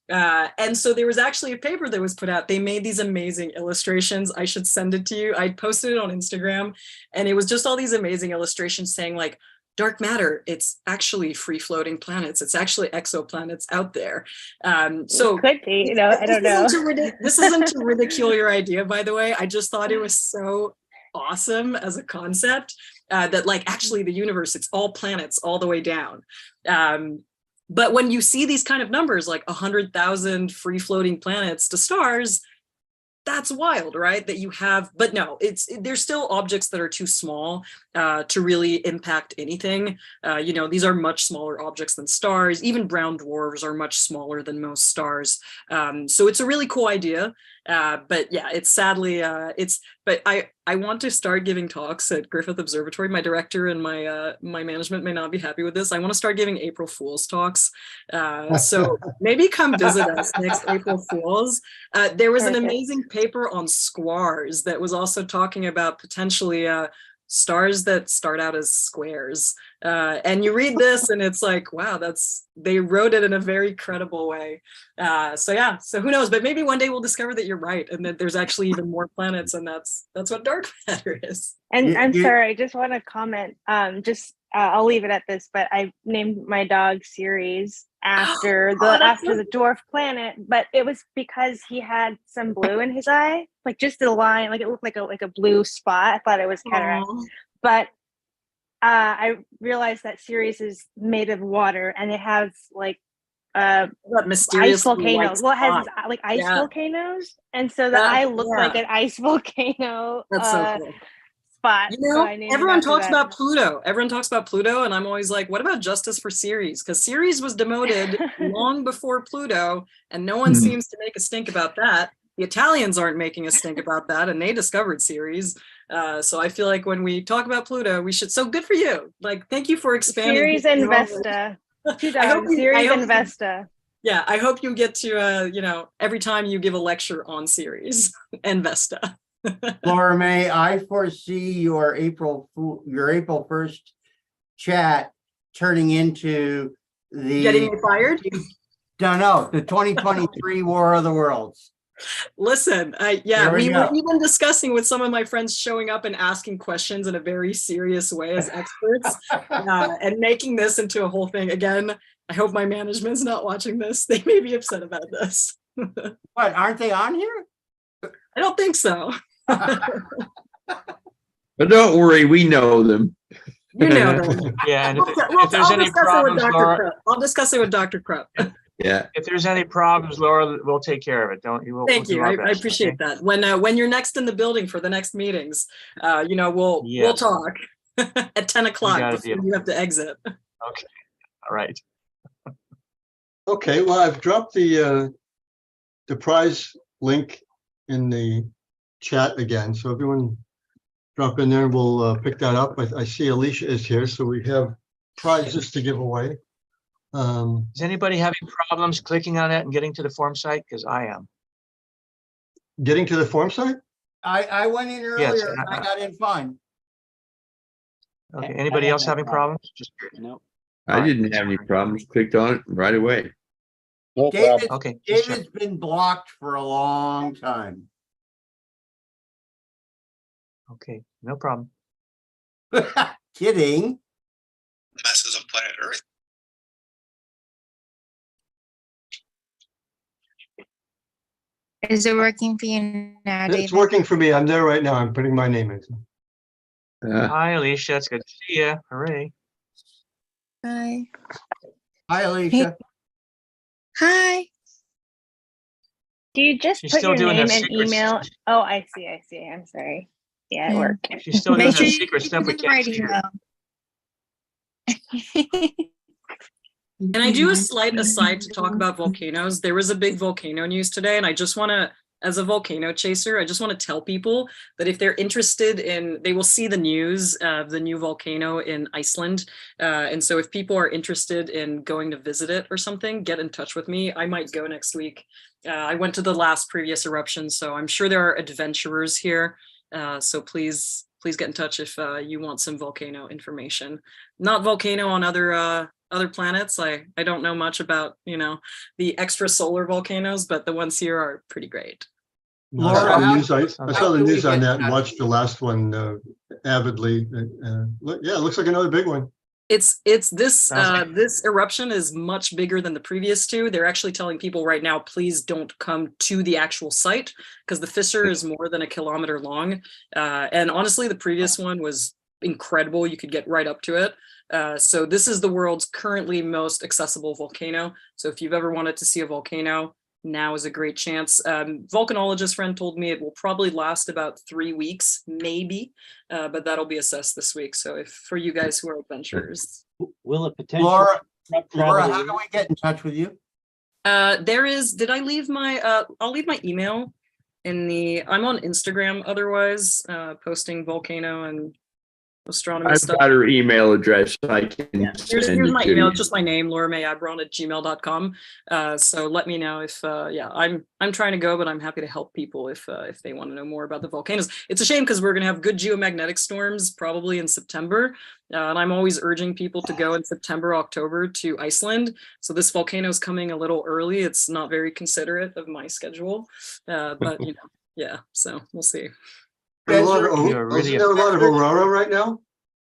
And so there was actually a paper that was put out. They made these amazing illustrations. I should send it to you. I posted it on Instagram, and it was just all these amazing illustrations saying like, dark matter, it's actually free floating planets. It's actually exoplanets out there. So could be, I don't know. This isn't to ridicule your idea, by the way. I just thought it was so awesome as a concept that like actually the universe, it's all planets all the way down. But when you see these kind of numbers, like 100,000 free floating planets to stars, that's wild, right? That you have, but no, there's still objects that are too small to really impact anything. These are much smaller objects than stars. Even brown dwarfs are much smaller than most stars. So it's a really cool idea. But yeah, it's sadly, but I want to start giving talks at Griffith Observatory. My director and my management may not be happy with this. I want to start giving April Fool's talks. So maybe come visit us next April Fool's. There was an amazing paper on squares that was also talking about potentially stars that start out as squares. And you read this and it's like, wow, they wrote it in a very credible way. So who knows, but maybe one day we'll discover that you're right and that there's actually even more planets, and that's what dark matter is. And I'm sorry, I just want to comment, I'll leave it at this, but I named my dog Ceres after the dwarf planet, but it was because he had some blue in his eye, like just a line, like it looked like a blue spot. I thought it was cataract, but I realized that Ceres is made of water and it has like ice volcanoes. Well, it has like ice volcanoes, and so the eye looked like an ice volcano. That's so cool. Spot. Everyone talks about Pluto. Everyone talks about Pluto, and I'm always like, what about justice for Ceres? Because Ceres was demoted long before Pluto, and no one seems to make a stink about that. The Italians aren't making a stink about that, and they discovered Ceres. So I feel like when we talk about Pluto, we should. So good for you. Like, thank you for expanding. Ceres and Vesta. Ceres and Vesta. Yeah, I hope you get to, every time you give a lecture on Ceres and Vesta. Laura May, I foresee your April 1st chat turning into Getting me fired? No, the 2023 War of the Worlds. Listen, There we we were go. even discussing with some of my friends showing up and asking questions in a very serious way as experts and making this into a whole thing. Again, I hope my management's not watching this. They may be upset about this. What, aren't they on here? I don't think so. But don't worry, we know them. You know them. Yeah, and I'll if there's any discuss it with problems, Dr. Laura, Krupp. I'll discuss it with Dr. Krupp. Yeah. if there's any problems, Laura, we'll take care of it. Don't you? Thank you. I appreciate that. When you're next in the building for the next meetings, we'll Yes. talk at 10 o'clock got it, before yeah. you have to exit. Okay, all right. Okay, well, I've dropped the prize link in the chat again, so everyone drop in there, we'll pick that up. I see Alicia is here, so we have prizes to give away. Is anybody having problems clicking on it and getting to the form site? Because I am. Getting to the form site? I went in earlier Yes, and I got in fine. Okay, anybody else having problems? Just No. I didn't have any problems. Clicked on it right away. No problem. okay. just check. David's been blocked for a long time. Okay, no problem. Kidding. Masses of planet Earth. Is it working for you now, It's David? working for me. I'm there right now. I'm putting my name in. Hi, Alicia. It's good to see you. Hooray. Hi. Hi, Alicia. Hi. Do you just She's put still your doing name that and secret email? Oh, I see. I'm sorry. Yeah, it Yeah. worked. She's still doing Make that sure secret you stuff we put the can't right see. email. Can I do a slight aside to talk about volcanoes? There was a big volcano news today, and I just want to, as a volcano chaser, I just want to tell people that if they're interested in, they will see the news of the new volcano in Iceland. And so if people are interested in going to visit it or something, get in touch with me. I might go next week. I went to the last previous eruption, so I'm sure there are adventurers here. So please get in touch if you want some volcano information. Not volcano on other planets. I don't know much about, the extrasolar volcanoes, but the ones here are pretty great. Laura, I saw the news on that and how- watched the last one avidly. Yeah, it looks like another big one. It's this this eruption is much bigger than the previous two. They're actually telling people right now, please don't come to the actual site because the fissure is more than 1 kilometer long. And honestly, the previous one was incredible. You could get right up to it. So this is the world's currently most accessible volcano. So if you've ever wanted to see a volcano, now is a great chance. Volcanologist friend told me it will probably last about 3 weeks, maybe, but that'll be assessed this week. So if for you guys who are adventurers. Will it potentially? Laura, how do we get in touch with you? Did I leave I'll leave my email I'm on Instagram otherwise, posting volcano and astronomy I've stuff. got her email address. I can Here's send my it to email, you. it's just my name, lauramayabron@gmail.com. So let me know if I'm trying to go, but I'm happy to help people if they want to know more about the volcanoes. It's a shame because we're gonna have good geomagnetic storms probably in September. And I'm always urging people to go in September, October to Iceland. So this volcano is coming a little early. It's not very considerate of my schedule, but yeah. So we'll see. Isn't there a lot of aurora right now?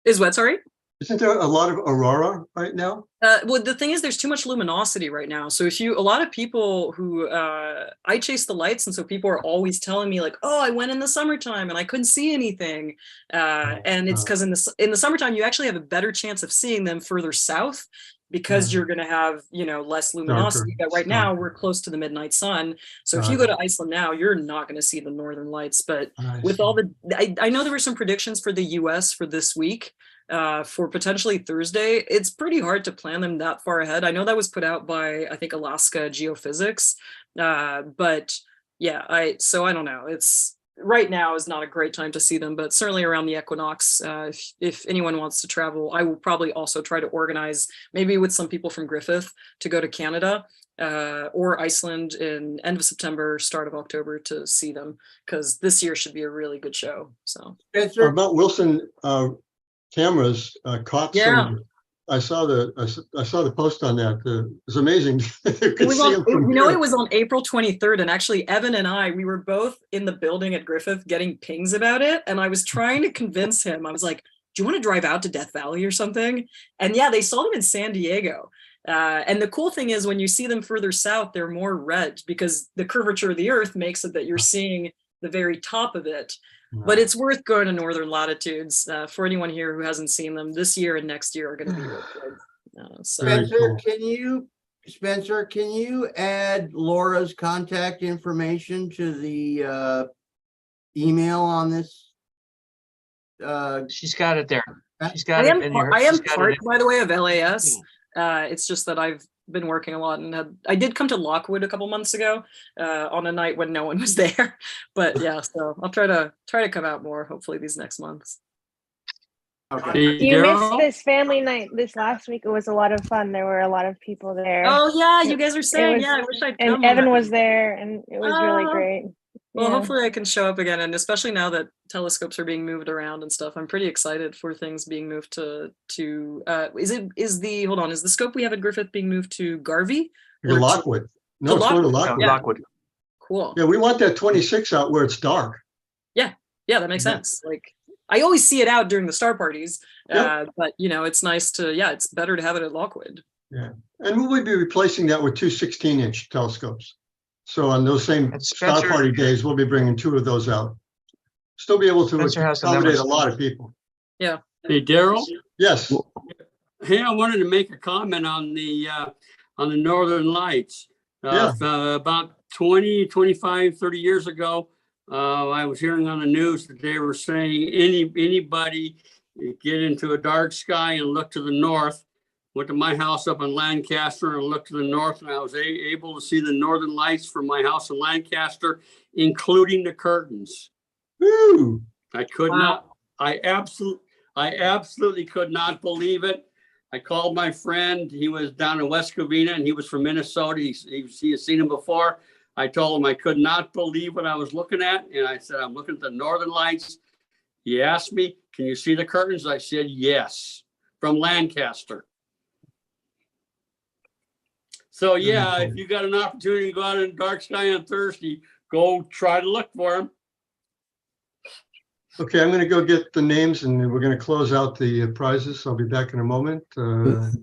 Is what? Sorry. Isn't there a lot of aurora right now? Well, the thing is, there's too much luminosity right now. So a lot of people who, I chase the lights. And so people are always telling me like, oh, I went in the summertime and I couldn't see anything. And it's because in the summertime, you actually have a better chance of seeing them further south because you're going to have, less luminosity. But right now we're close to the midnight sun. So if you go to Iceland now, you're not going to see the northern lights. But with all I know there were some predictions for the US for this week. For potentially Thursday, it's pretty hard to plan them that far ahead. I know that was put out by, I think, Alaska Geophysics, but yeah, I don't know. Right now is not a great time to see them, but certainly around the equinox, if anyone wants to travel, I will probably also try to organize maybe with some people from Griffith to go to Canada or Iceland in end of September, start of October to see them, because this year should be a really good show. So Our Mount Wilson cameras caught some. Yeah. I saw the post on that. It was amazing. You it could was see on, them from it here. was on April 23rd, and actually Evan and I, we were both in the building at Griffith getting pings about it, and I was trying to convince him. I was like, do you want to drive out to Death Valley or something? And yeah, they saw them in San Diego. And the cool thing is when you see them further south, they're more red because the curvature of the Earth makes it that you're seeing the very top of it. But it's worth going to northern latitudes. For anyone here who hasn't seen them, this year and next year are going to be really good. Spencer, can you add Laura's contact information to the email on this? She's got it there. She's got I it am, in here. I am She's got part, it in- by the way, of LAS. It's just that I've been working a lot, and I did come to Lockwood a couple months ago on a night when no one was there. But yeah, so I'll try to come out more hopefully these next months. You missed this family night this last week. It was a lot of fun. There were a lot of people there. Oh yeah, you guys are It saying, was- yeah, I wish I'd and come. Evan was there, and it was really Oh. great. Well, Yeah. hopefully I can show up again, and especially now that telescopes are being moved around and stuff, I'm pretty excited for things being moved to is the scope we have at Griffith being moved to Garvey? To Lockwood. No, it's going to Lockwood. Yeah. Lockwood. Cool. Yeah, we want that 26 out where it's dark. Yeah, that makes Yeah. sense. Like I always see it out during the star parties, Yep. but it's nice to, it's better to have it at Lockwood. Yeah, and we would be replacing that with two 16-inch telescopes. So on those same And star Spencer- party days, we'll be bringing two of those out. Still be able to Spencer has the accommodate numbers. a lot of people. Yeah. Hey, Daryl. Yes. Hey, I wanted to make a comment on the Northern Lights. About 20, 25, 30 years ago, I was hearing on the news that they were saying anybody get into a dark sky and look to the north. Went to my house up in Lancaster and looked to the north, and I was able to see the Northern Lights from my house in Lancaster, including the curtains. Woo! I could not. I absolutely could not believe it. I called my friend. He was down in West Covina, and he was from Minnesota. He had seen him before. I told him I could not believe what I was looking at, and I said, I'm looking at the Northern Lights. He asked me, can you see the curtains? I said, yes, from Lancaster. So yeah, if you got an opportunity to go out in the dark sky on Thursday, go try to look for them. Okay, I'm going to go get the names, and we're going to close out the prizes. I'll be back in a moment.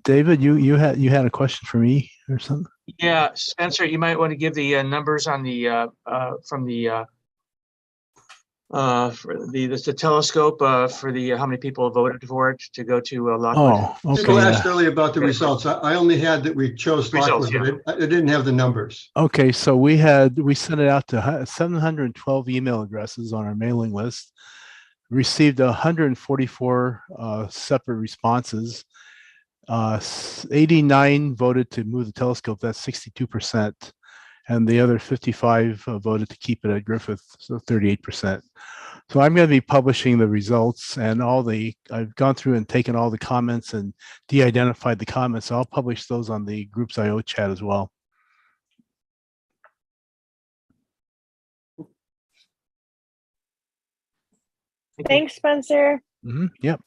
David, you had a question for me or something? Yeah, Spencer, you might want to give the numbers on the for the telescope for the how many people voted for it to go to Lockwood. Oh, okay. People asked earlier about the results. I only had that we chose Lockwood, Results, but I didn't have the numbers. Okay, so we sent it out to 712 email addresses on our mailing list, received 144 separate responses. 89 voted to move the telescope, that's 62%, and the other 55 voted to keep it at Griffith, so 38%. So I'm going to be publishing the results, and I've gone through and taken all the comments and de-identified the comments. So I'll publish those on the Groups IO chat as well. Thanks, Spencer. Yep.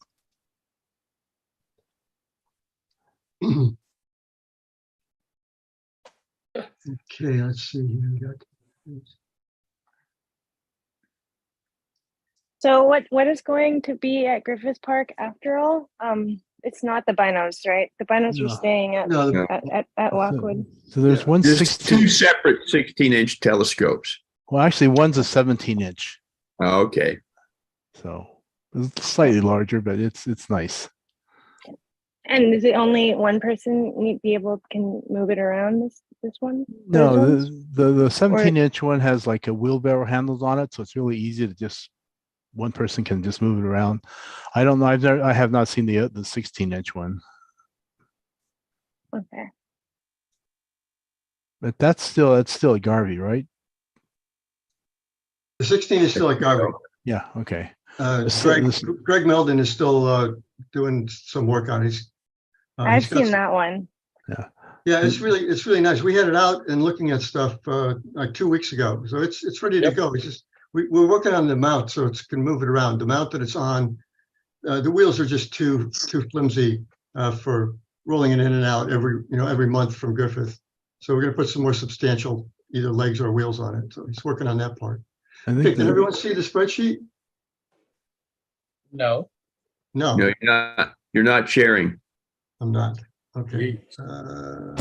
Okay, let's see here. We got. So what is going to be at Griffith Park after all? It's not the binos, right? The binos were No. staying at No. at Lockwood. So there's one There's 16. two separate 16-inch telescopes. Well, actually, one's a 17-inch, Okay. so it's slightly larger, but it's nice. And is it only one person can move it around this one? No, Those ones? the 17-inch one has like a wheelbarrow handles on it, so it's really easy to just one person can just move it around. I don't know. I have not seen the 16-inch one, Okay. but that's still a Garvey, right? The 16 is still at Garvey. Yeah. Okay. Greg Meldon is still doing some work on it. I've seen that one. Yeah. Yeah, it's really nice. We had it out and looking at stuff like 2 weeks ago. So it's ready to go. It's just we're working on the mount so it can move it around. The mount that it's on, the wheels are just too flimsy for rolling it in and out every month from Griffith. So we're going to put some more substantial either legs or wheels on it. So he's working on that part. I Okay, think can that- everyone see the spreadsheet? No. No, No, you're not sharing. I'm not. Okay. How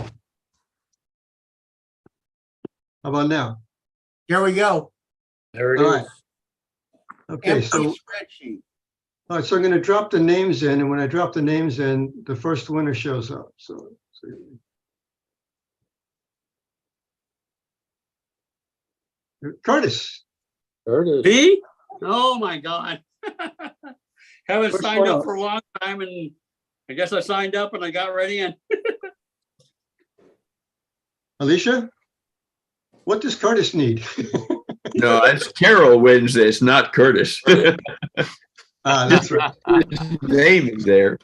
about now? Here we go. There it All is. right. Okay, Empty so spreadsheet. all right, so I'm going to drop the names in, and when I drop the names in, the first winner shows up. So Curtis. There it is. B? Oh, my God. Haven't Which signed one up else? for a long time, and I guess I signed up and I got ready and Alicia, what does Curtis need? No, that's Carol wins this, not Curtis. That's right. His name is there.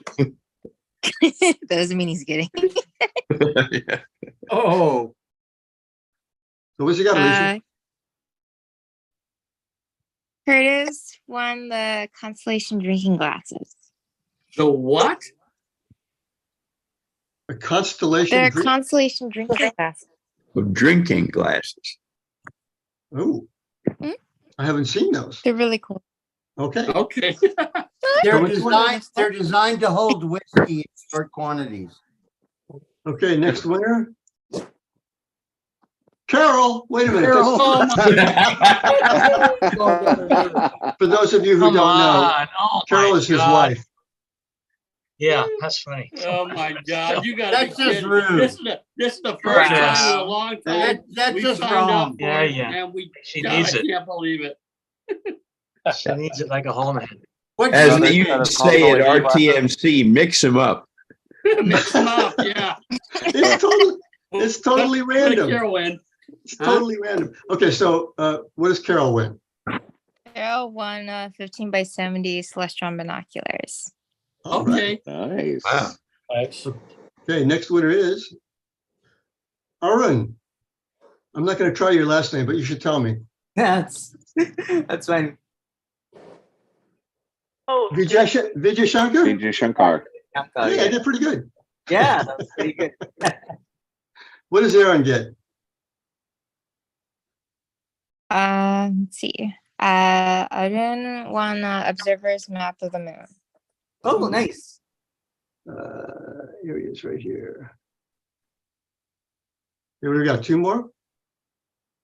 That doesn't mean he's getting. Yeah. Oh, So what's he got, Alicia? Curtis won the constellation drinking glasses. the what? A constellation. They're drink- constellation drinking glasses. Drinking glasses. Oh, Hmm? I haven't seen those. They're really cool. Okay. Okay. they're which one? designed to hold whiskey in short quantities. Okay, next winner. Carol, wait a minute. Carol. For those of you who Come don't know, on. Oh Carol my is his God. wife. Yeah, that's funny. Oh, my God. You got to be That's just kidding. rude. This is the first Yes. time in a long time That's we just signed wrong. up for Yeah, it, yeah. and we She God, needs I it. can't believe it. She needs it like a hole in the head. What As you- they used to say at RTMC, mix them up. Mix them up, yeah. It's totally random. Carol win. It's totally random. Okay, so what does Carol win? Carol won 15 by 70 Celestron binoculars. All right. Okay. Nice. Wow. Nice. Okay, next winner is Arun. I'm not going to try your last name, but you should tell me. That's fine. Oh, Vijay Shankar? Vijay Shankar. Yeah, I did pretty good. Yeah, that was pretty good. What does Aaron get? Let's see. Arun won Observer's Map of the Moon. Oh, nice. Here he is right here. Here we got two more.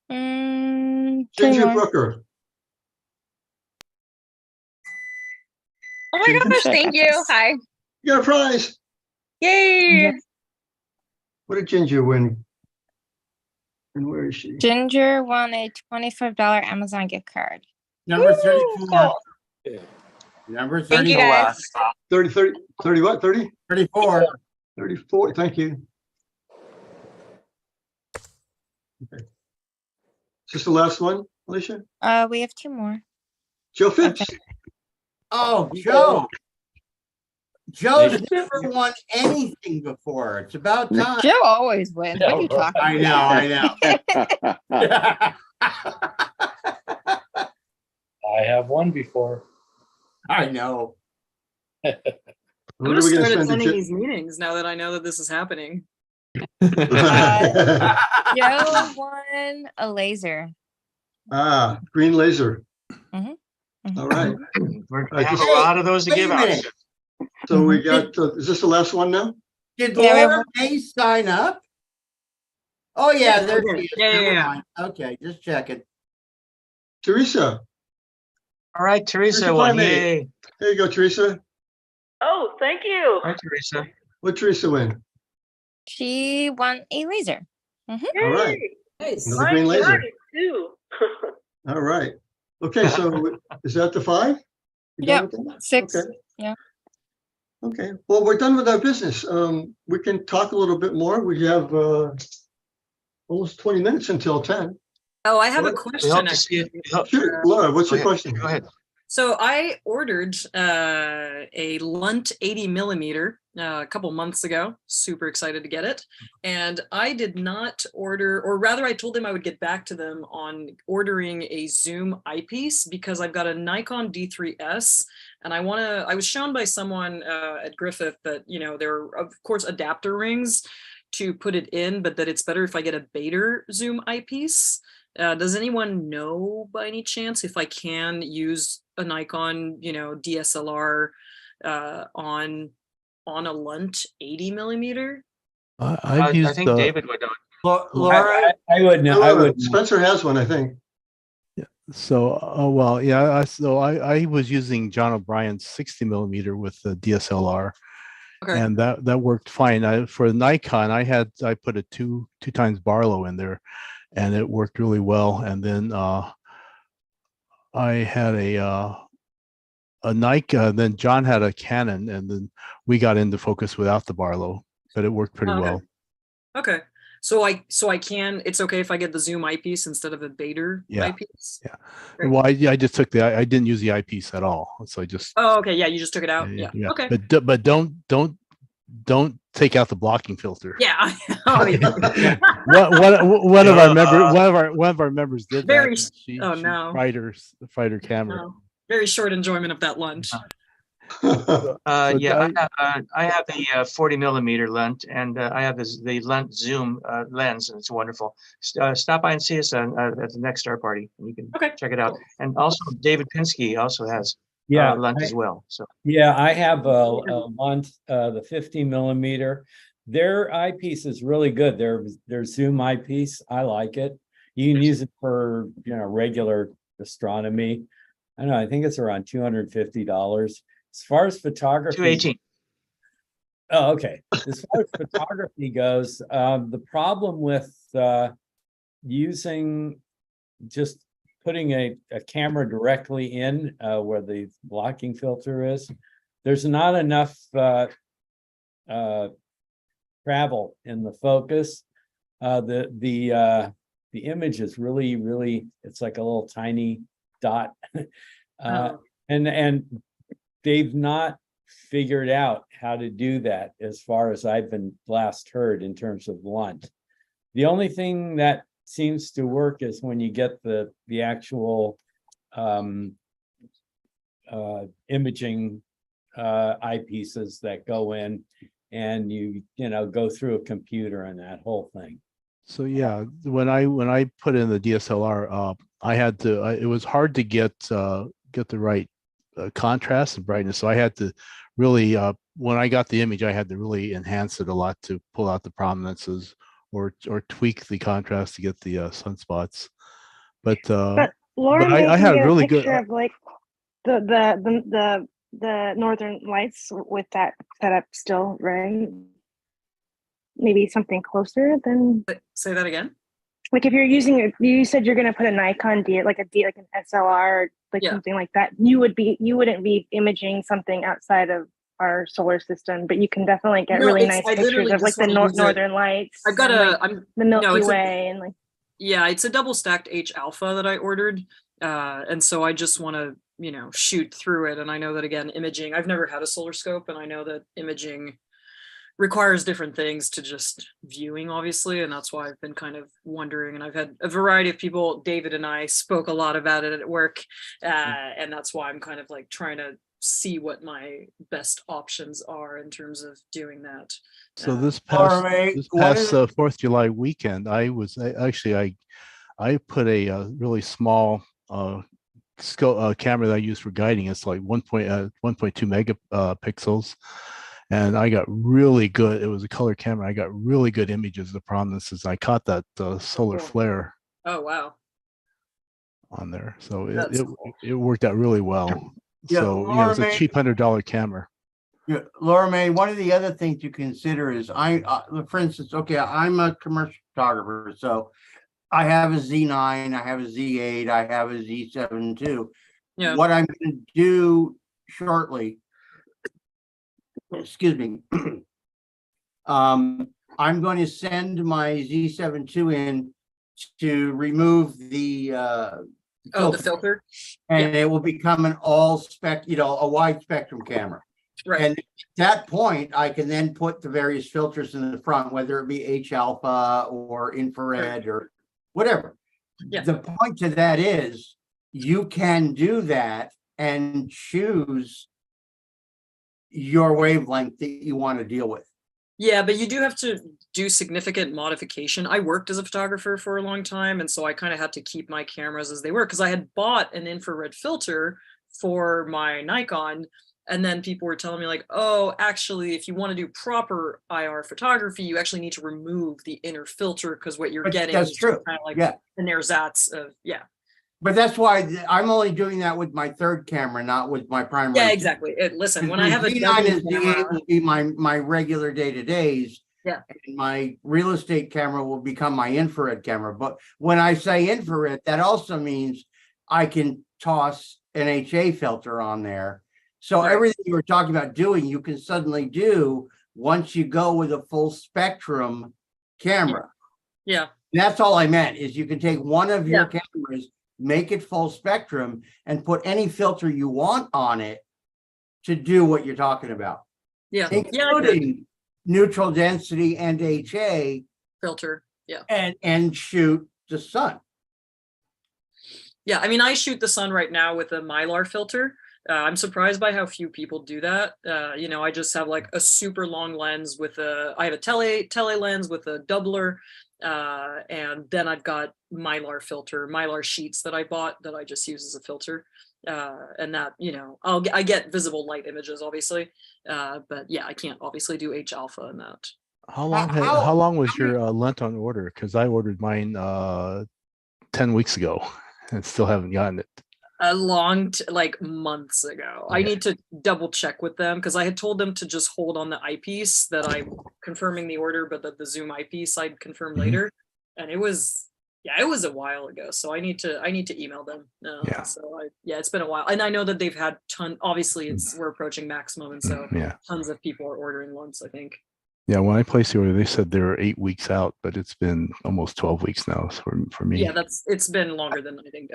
Three Ginger more. Brooker. Oh my gosh, thank you. Hi. You got a prize. Yay. What did Ginger win? And where is she? Ginger won a $25 Amazon gift card. Number 34. Number Thank you 34. guys. 30 what? 30? 34. 34. Thank you. Okay. Is this the last one, Alicia? We have two more. Joe Phipps. Oh, Joe. Joe's never won anything before. It's about time. Joe always wins. What are you talking I know, I know. I have won before. I know. I'm What gonna are we gonna start spend the attending jet- these meetings now that I know that this is happening. Joe won a laser. Green laser. Mhm. All right. We're I gonna have just- a lot of those to Wait give a out. minute. So we got, is this the last one now? Did Yeah, we Laura have- May sign up? Oh, yeah, there she is. Yeah, Never yeah. mind. Okay, just checking. Teresa. All right, Teresa Teresa won. Climate. Yay. There you go, Teresa. oh, thank you. Hi, Teresa. What Teresa win? She won a laser. All right. Nice. Another green laser. Mine too. All right. Okay, so is that the 5? You done Yep. with that? 6. Okay. Yeah. Okay, well, we're done with our business. We can talk a little bit more. We have almost 20 minutes until 10. Oh, I have a What? We question. hope to see you. Shoot, Laura, what's Go your ahead. question? Go ahead. So I ordered a Lunt 80 millimeter a couple months ago. Super excited to get it. And I did not order, or rather I told them I would get back to them on ordering a zoom eyepiece because I've got a Nikon D3S and I was shown by someone at Griffith that, there are of course adapter rings to put it in, but that it's better if I get a Baader zoom eyepiece. Does anyone know by any chance if I can use a Nikon, DSLR on a Lunt 80 millimeter? I've used. I think David would know. Laura, I would know. I would. Spencer has one, I think. So, well, yeah. So I was using John O'Brien's 60 millimeter with the DSLR, Okay. and that worked fine. For Nikon, I put a two times Barlow in there, and it worked really well. And then I had a Nikon. Then John had a Canon, and then we got into focus without the Barlow, but it worked pretty well. Okay. So I can, it's okay if I get the zoom eyepiece instead of a Baader eyepiece? Yeah. Great. Well, I just took I didn't use the eyepiece at all. So I just. Oh, okay. Yeah, you just took it out. Yeah. Okay. But don't take out the blocking filter. Yeah. Oh, yeah. One of our members did Very. that. She No. Fighter camera. No. Very short enjoyment of that lunch. I have the 40 millimeter lens, and I have the lens zoom lens, and it's wonderful. Stop by and see us at the next Star Party, and you can check it out. And also, David Pinsky also has lens as well. So yeah, I have a Lunt, the 50 millimeter. Their eyepiece is really good. Their zoom eyepiece, I like it. You can use it for regular astronomy. I don't know. I think it's around $250. As far as photography, 218. Oh, okay. As far as photography goes, the problem with using just putting a camera directly in where the blocking filter is, there's not enough travel in the focus. The image is really, it's like a little tiny dot, and they've not figured out how to do that as far as I've been last heard in terms of Lunt. The only thing that seems to work is when you get the actual imaging eyepieces that go in, and you go through a computer and that whole thing. So yeah, when I put in the DSLR, I had to. It was hard to get the right contrast and brightness. So I had to really, when I got the image, I had to really enhance it a lot to pull out the prominences or tweak the contrast to get the sunspots. But Lauren, I had a really good of like the Northern Lights with that setup still, right? Maybe something closer than. Say that again. Like if you're using, you said you're going to put a Nikon D, like an SLR, like something like that. You wouldn't be imaging something outside of our solar system, but you can definitely get really nice pictures of like the Northern Lights. I've got the Milky Way and like. Yeah, it's a double stacked H alpha that I ordered, and so I just want to shoot through it. And I know that again, imaging. I've never had a solar scope, and I know that imaging requires different things to just viewing, obviously, and that's why I've been kind of wondering. And I've had a variety of people. David and I spoke a lot about it at work, and that's why I'm kind of like trying to see what my best options are in terms of doing that. So this past 4th of July weekend, I put a really small camera that I use for guiding. It's like 1.2 megapixels. And I got really good. It was a color camera. I got really good images of the prominences. I caught that solar flare. Oh wow! On there, so it worked out really well. Yeah, so Laura it's a cheap $100 camera. Yeah, Laura May. One of the other things you consider is for instance, okay, I'm a commercial photographer, so I have a Z9, I have a Z8, I have a Z7 too. Yeah. What I'm going to do shortly. Excuse me. I'm going to send my Z7 II in to remove the the filter, and it will become an a wide spectrum camera. Right. And at that point, I can then put the various filters in the front, whether it be H alpha or infrared or whatever. Yeah. The point to that is you can do that and choose your wavelength that you want to deal with. Yeah, but you do have to do significant modification. I worked as a photographer for a long time, and so I kind of had to keep my cameras as they were because I had bought an infrared filter for my Nikon. And then people were telling me like, oh, actually, if you want to do proper IR photography, you actually need to remove the inner filter because what you're getting that's is true. kind of like Yeah. an ersatz of, yeah. But that's why I'm only doing that with my third camera, not with my primary. Yeah, exactly. Listen, when I have a D9 double is camera, will be my regular day-to-days. yeah, And my real estate camera will become my infrared camera. But when I say infrared, that also means I can toss an HA filter on there. So Right. everything you were talking about doing, you can suddenly do once you go with a full spectrum camera. yeah, That's all I meant is you can take one of your Yeah. cameras, make it full spectrum, and put any filter you want on it to do what you're talking about, yeah, yeah, I could. including neutral density and HA, Filter, yeah. and shoot the sun. Yeah, I mean, I shoot the sun right now with a Mylar filter. I'm surprised by how few people do that. You know, I just have like a super long lens with I have a tele lens with a doubler. And then I've got Mylar sheets that I bought that I just use as a filter. And that, you know, I get visible light images, obviously. But yeah, I can't obviously do H alpha in that. How long was your lent on order? Because I ordered mine 10 weeks ago and still haven't gotten it. A long, like months ago. I need to double check with them because I had told them to just hold on the eyepiece that I'm confirming the order, but that the zoom eyepiece I'd confirm later. And it was a while ago. So I need to email them. So it's been a while. And I know that they've had obviously we're approaching maximum. And so tons of people are ordering once, I think. Yeah, when I placed the order, they said they were 8 weeks out, but it's been almost 12 weeks now for me. Yeah, it's been longer than I think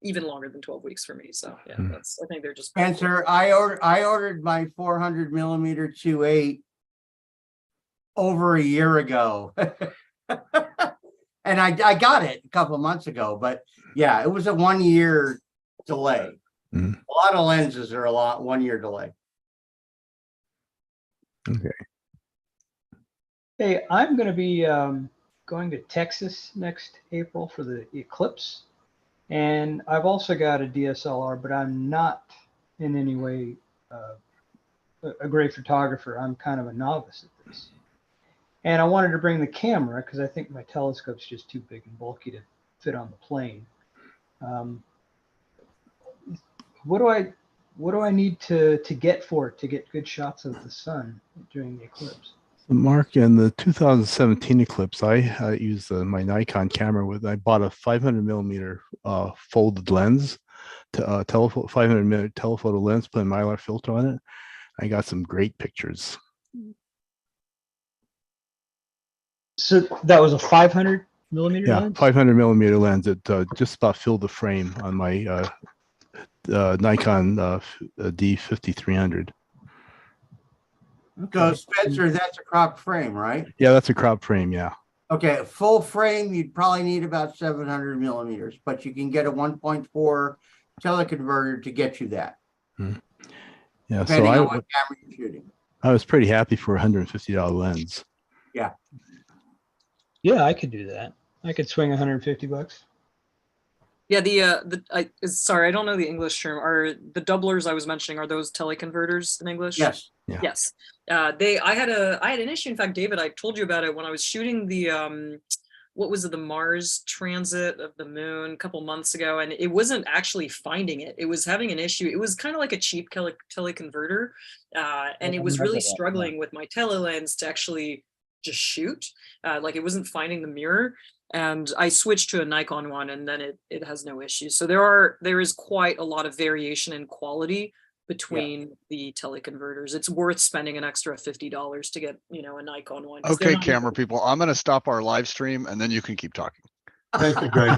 even longer than 12 weeks for me. So yeah, I think they're just. Spencer, I ordered my 400 millimeter 2.8 over a year ago. And I got it a couple of months ago, but yeah, it was a 1 year delay. A lot of lenses are 1 year delay. Okay. Hey, I'm going to be going to Texas next April for the eclipse. And I've also got a DSLR, but I'm not in any way a great photographer. I'm kind of a novice at this. And I wanted to bring the camera because I think my telescope's just too big and bulky to fit on the plane. What do I need to get for it to get good shots of the sun during the eclipse? Mark, in the 2017 eclipse, I used my Nikon camera I bought a 500 millimeter folded lens, 500 millimeter telephoto lens, put a Mylar filter on it. I got some great pictures. So that was a 500 millimeter lens? Yeah, 500 millimeter lens. It just about filled the frame on my Nikon D5300. So Spencer, that's a crop frame, right? Yeah, that's a crop frame. Yeah. Okay, full frame, you'd probably need about 700 millimeters, but you can get a 1.4 teleconverter to get you that. Yeah, depending on what camera you're shooting. I was pretty happy for a $150 lens. Yeah. Yeah, I could do that. I could swing $150. Yeah, sorry, I don't know the English term. Are the doublers I was mentioning, are those teleconverters in English? Yes. Yeah. Yes. I had an issue. In fact, David, I told you about it when I was shooting the what was it, the Mars transit of the moon a couple months ago, and it wasn't actually finding it. It was having an issue. It was kind of like a cheap teleconverter, and it was really struggling with my tele lens to actually just shoot. Like it wasn't finding the mirror. And I switched to a Nikon one, and then it has no issues. So there is quite a lot of variation in quality between the teleconverters. It's worth spending an extra $50 to get, a Nikon one. Okay, camera people, I'm going to stop our live stream and then you can keep talking. Thank you, Greg.